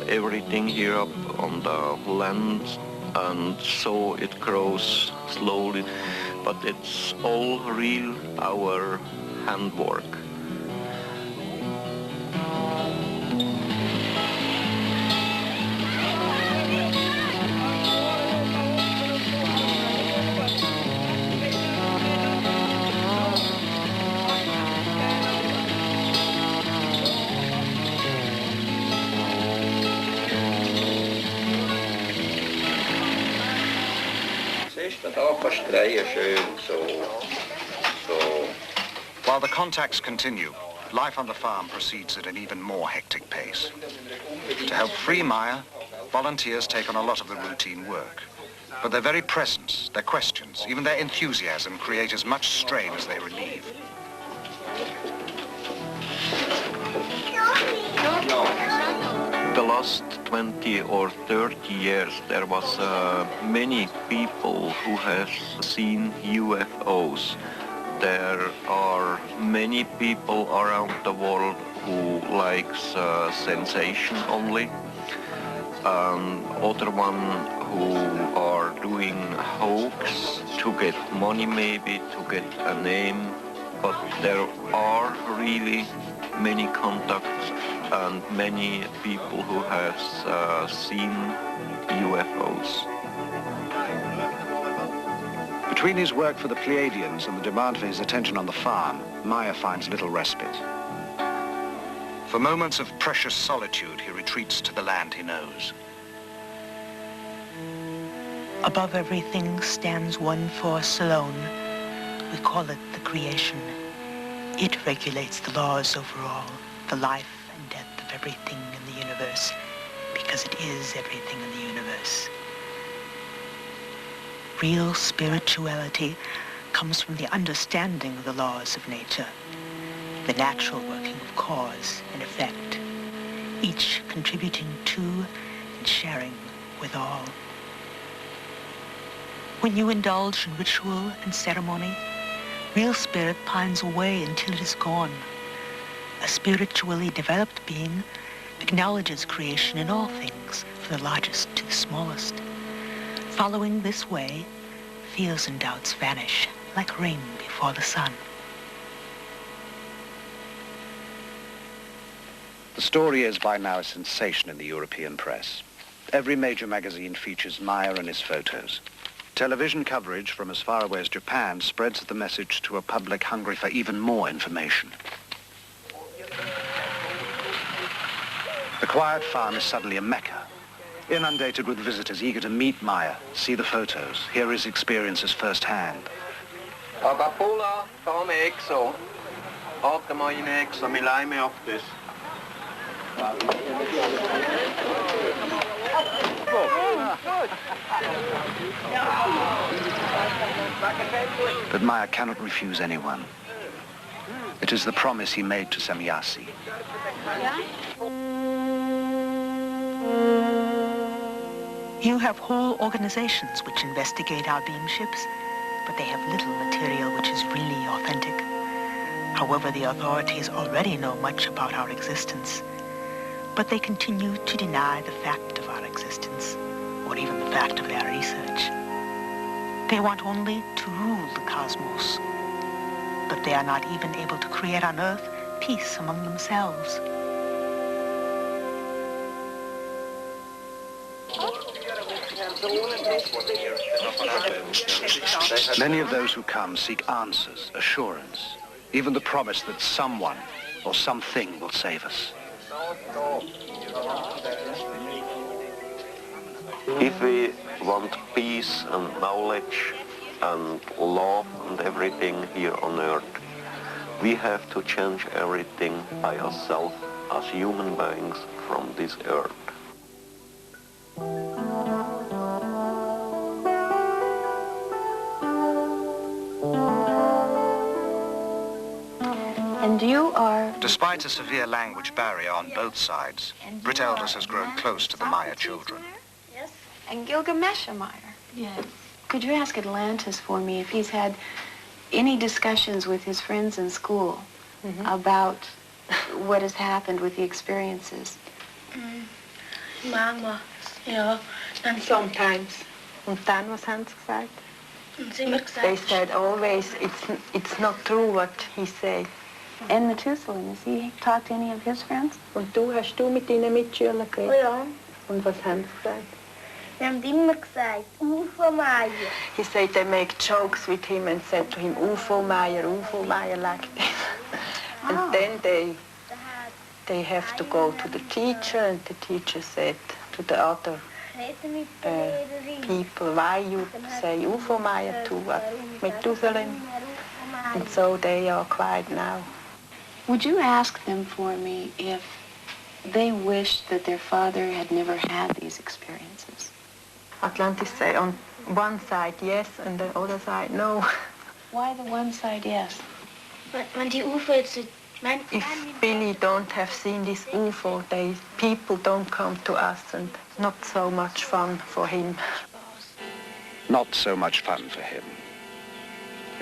everything here up on the land, and so it grows slowly, but it's all real, our handwork.
While the contacts continue, life on the farm proceeds at an even more hectic pace. To help free Meier, volunteers take on a lot of the routine work. But their very presence, their questions, even their enthusiasm create as much strain as they relieve.
The last 20 or 30 years there was many people who have seen UFOs. There are many people around the world who likes sensation only. Other one who are doing hoax to get money, maybe to get a name. But there are really many contacts and many people who have seen UFOs.
Between his work for the Pleiadians and the demand for his attention on the farm, Meier finds little respite.
For moments of precious solitude, he retreats to the land he knows.
Above everything stands one force alone. We call it the creation. It regulates the laws over all, the life and death of everything in the universe, because it is everything in the universe. Real spirituality comes from the understanding of the laws of nature, the natural working of cause and effect, each contributing to and sharing with all. When you indulge in ritual and ceremony, real spirit pines away until it is gone. A spiritually developed being acknowledges creation in all things, from the largest to the smallest. Following this way, fears and doubts vanish like rain before the sun.
The story is by now a sensation in the European press. Every major magazine features Meier and his photos. Television coverage from as far away as Japan spreads the message to a public hungry for even more information. The quiet farm is suddenly a mecca, inundated with visitors eager to meet Meier, see the photos, hear his experiences firsthand.
Agapula, come exo. Ottamo in exo, mi laime of this.
But Meier cannot refuse anyone. It is the promise he made to Semjase.
You have whole organizations which investigate our beam ships, but they have little material which is really authentic. However, the authorities already know much about our existence, but they continue to deny the fact of our existence, or even the fact of their research. They want only to rule the cosmos, but they are not even able to create on Earth peace among themselves.
Many of those who come seek answers, assurance, even the promise that someone or something will save us.
If we want peace and knowledge and love and everything here on Earth, we have to change everything by ourselves as human beings from this Earth.
And you are...
Despite a severe language barrier on both sides, Britt Elders has grown close to the Meier children.
Yes. And Gilgamesh Meier. Yes. Could you ask Atlantis for me if he's had any discussions with his friends in school about what has happened with the experiences?
Manchmal, ja. Dann
Sometimes. Und dann, was haben sie gesagt?
Und sie immer gesagt.
They said always, it's not true what he said.
And Methuselah, has he talked to any of his friends?
Und hast du mit deinen Mitschülern geredet?
Oh ja.
Und was haben sie gesagt?
Wir haben immer gesagt, UFO Meier.
He said they make jokes with him and said to him, UFO Meier like this. And then they have to go to the teacher, and the teacher said to the other people, why you say UFO Meier to Methuselah? And so they are quiet now.
Would you ask them for me if they wished that their father had never had these experiences?
Atlantis say on one side yes, and the other side no.
Why the one side yes?
When die UFO jetzt...
If Billy don't have seen this UFO, people don't come to us, and not so much fun for him.
Not so much fun for him.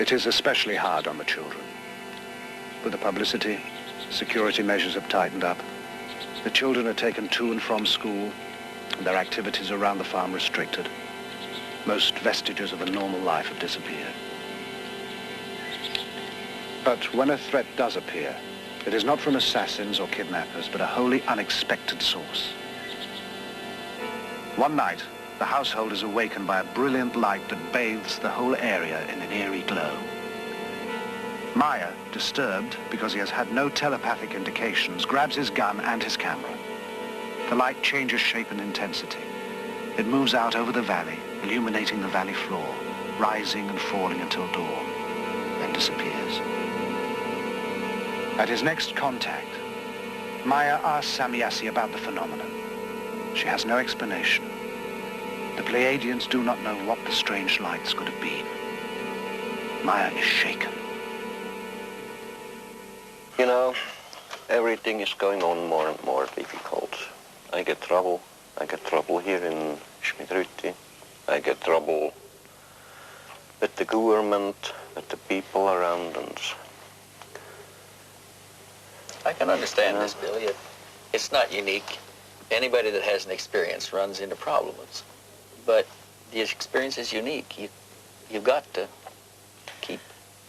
It is especially hard on the children. With the publicity, security measures have tightened up. The children are taken to and from school, and their activities around the farm restricted. Most vestiges of a normal life have disappeared. But when a threat does appear, it is not from assassins or kidnappers, but a wholly unexpected source. One night, the household is awakened by a brilliant light that bathes the whole area in an eerie glow. Meier, disturbed because he has had no telepathic indications, grabs his gun and his camera. The light changes shape and intensity. It moves out over the valley, illuminating the valley floor, rising and falling until dawn, then disappears. At his next contact, Meier asks Samiassi about the phenomenon. She has no explanation. The Pleiadians do not know what the strange lights could have been. Meier is shaken.
You know, everything is going on more and more difficult. I get trouble. I get trouble here in Schmidrütti. I get trouble with the government, with the people around, and
I can understand this, Billy. It's not unique. Anybody that has an experience runs into problems. But the experience is unique. You've got to keep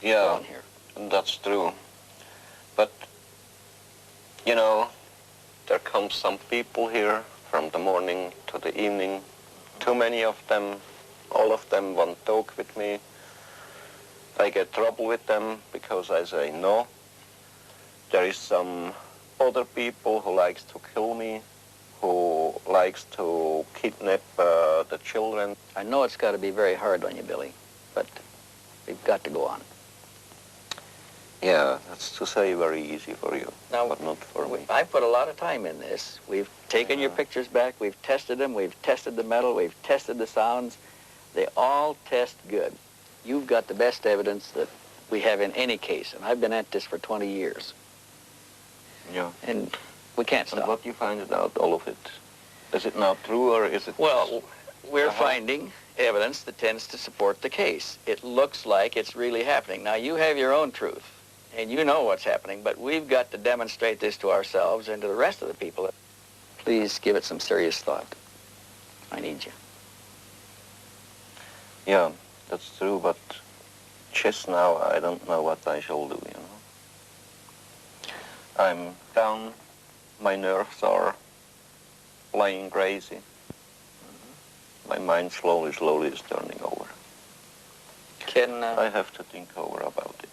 going here.
That's true. But, you know, there come some people here from the morning to the evening. Too many of them. All of them want to talk with me. I get trouble with them because I say no. There is some other people who likes to kill me, who likes to kidnap the children.
I know it's got to be very hard on you, Billy, but we've got to go on.
Yeah, that's to say very easy for you,
now,
but not for me.
I put a lot of time in this. We've taken your pictures back, we've tested them, we've tested the metal, we've tested the sounds. They all test good. You've got the best evidence that we have in any case, and I've been at this for 20 years.
Yeah.
And we can't stop.
And what you find out, all of it? Is it not true, or is it...
Well, we're finding evidence that tends to support the case. It looks like it's really happening. Now, you have your own truth, and you know what's happening, but we've got to demonstrate this to ourselves and to the rest of the people. Please give it some serious thought. I need you.
Yeah, that's true, but just now I don't know what I shall do, you know. I'm down, my nerves are playing crazy. My mind slowly is turning over. I have to think over about it.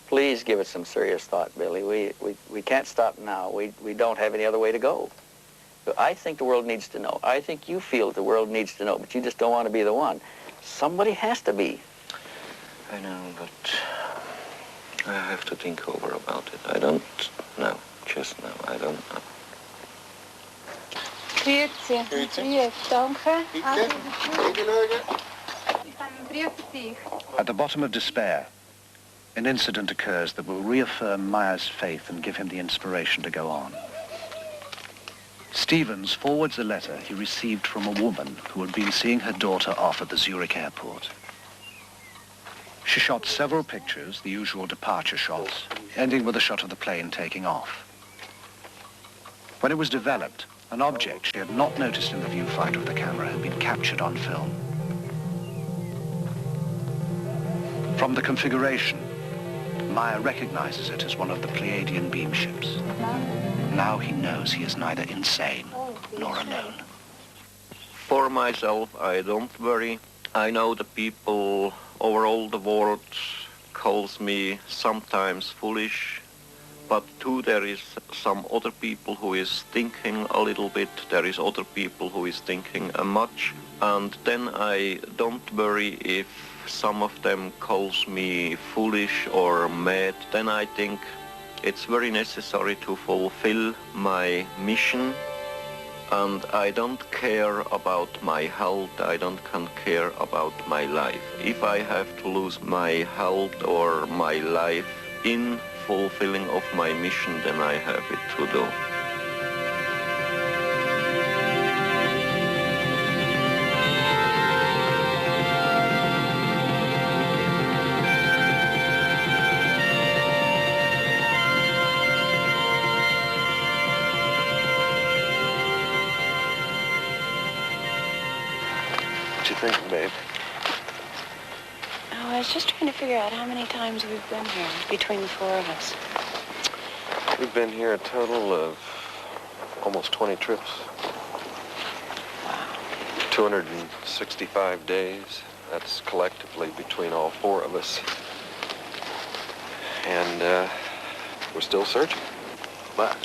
Please give it some serious thought, Billy. We can't stop now. We don't have any other way to go. But I think the world needs to know. I think you feel the world needs to know, but you just don't want to be the one. Somebody has to be.
I know, but I have to think over about it. I don't know. Just now, I don't know.
Grüezi. Grüezi. Danke.
At the bottom of despair, an incident occurs that will reaffirm Meier's faith and give him the inspiration to go on. Stevens forwards a letter he received from a woman who had been seeing her daughter off at the Zurich airport. She shot several pictures, the usual departure shots, ending with a shot of the plane taking off. When it was developed, An object she had not noticed in the viewfinder of the camera had been captured on film. From the configuration, Meier recognizes it as one of the Pleiadian beam ships. Now he knows he is neither insane nor alone.
For myself, I don't worry. I know the people over all the world calls me sometimes foolish, but too there is some other people who is thinking a little bit, there is other people who is thinking much, and then I don't worry if some of them calls me foolish or mad. Then I think it's very necessary to fulfill my mission, and I don't care about my health, I don't care about my life. If I have to lose my health or my life in fulfilling of my mission, then I have it to do.
What you think, babe?
Oh, I was just trying to figure out how many times we've been here between the four of us.
We've been here a total of almost 20 trips.
Wow.
265 days. That's collectively between all four of us. And we're still searching. But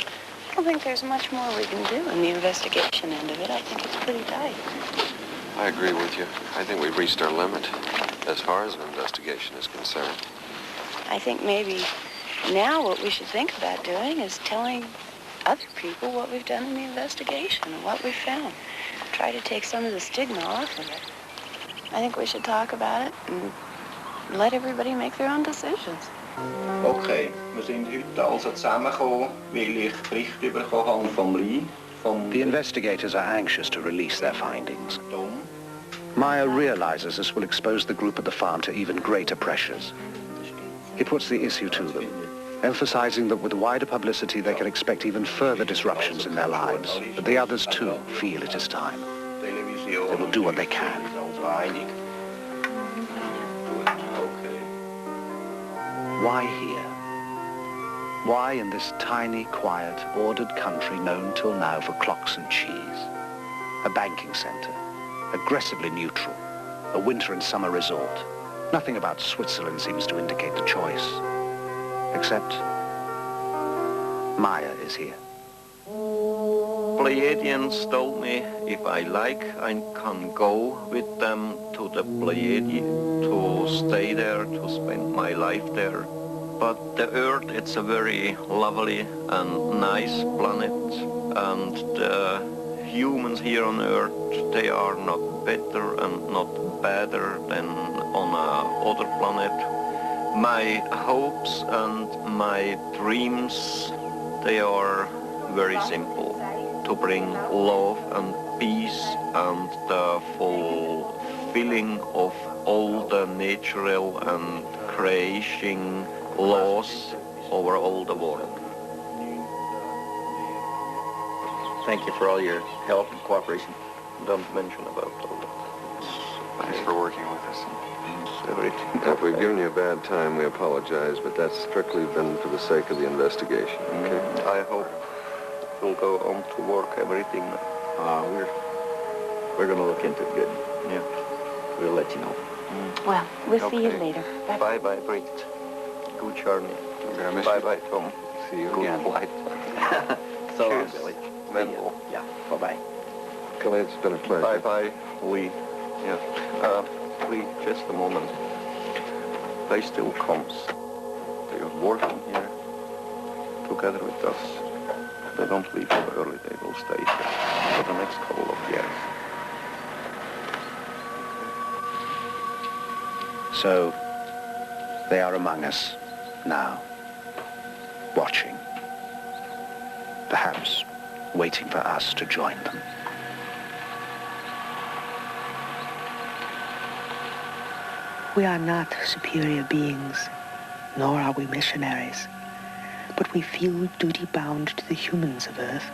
I don't think there's much more we can do in the investigation end of it. I think it's pretty tight.
I agree with you. I think we've reached our limit as far as an investigation is concerned.
I think maybe now what we should think about doing is telling other people what we've done in the investigation and what we've found. Try to take some of the stigma off of it. I think we should talk about it and let everybody make their own decisions.
Okay, wir sind heute also zusammengekommen, weil ich Bericht bekommen habe vom Lee.
The investigators are anxious to release their findings. Meier realizes this will expose the group at the farm to even greater pressures. He puts the issue to them, emphasizing that with wider publicity they can expect even further disruptions in their lives. But the others too feel it is time. They will do what they can. Why here? Why in this tiny, quiet, ordered country known till now for clocks and cheese? A banking center, aggressively neutral, a winter and summer resort. Nothing about Switzerland seems to indicate the choice. Except Meier is here.
Pleiadians told me if I like, I can go with them to the Pleiadi, to stay there, to spend my life there. But the Earth, it's a very lovely and nice planet, and the humans here on Earth, they are not better and not better than on another planet. My hopes and my dreams, they are very simple. To bring love and peace and the fulfilling of all the natural and creation laws over all the world.
Thank you for all your help and cooperation. Don't mention about all that.
Thanks for working with us.
Everything.
If we've given you a bad time, we apologize, but that's strictly been for the sake of the investigation, okay?
I hope we'll go on to work everything.
We're going to look into it good. Yeah. We'll let you know.
Well, we'll see you later.
Bye. Bye-bye, Brit. Good journey. Bye-bye, Tom.
See you
Good
again.
flight.
So long,
Cheers.
Billy.
Mental.
Yeah. Bye-bye.
Kelly, it's been a pleasure.
Bye-bye, Lee. Yeah. Lee, just a moment. They still comes. They are working here together with us. They don't leave so early. They will stay here for the next couple of years.
So, they are among us now, watching, perhaps waiting for us to join them.
We are not superior beings, nor are we missionaries, but we feel duty-bound to the humans of Earth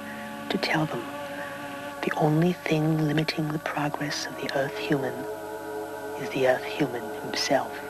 to tell them The only thing limiting the progress of the Earth human is the Earth human himself.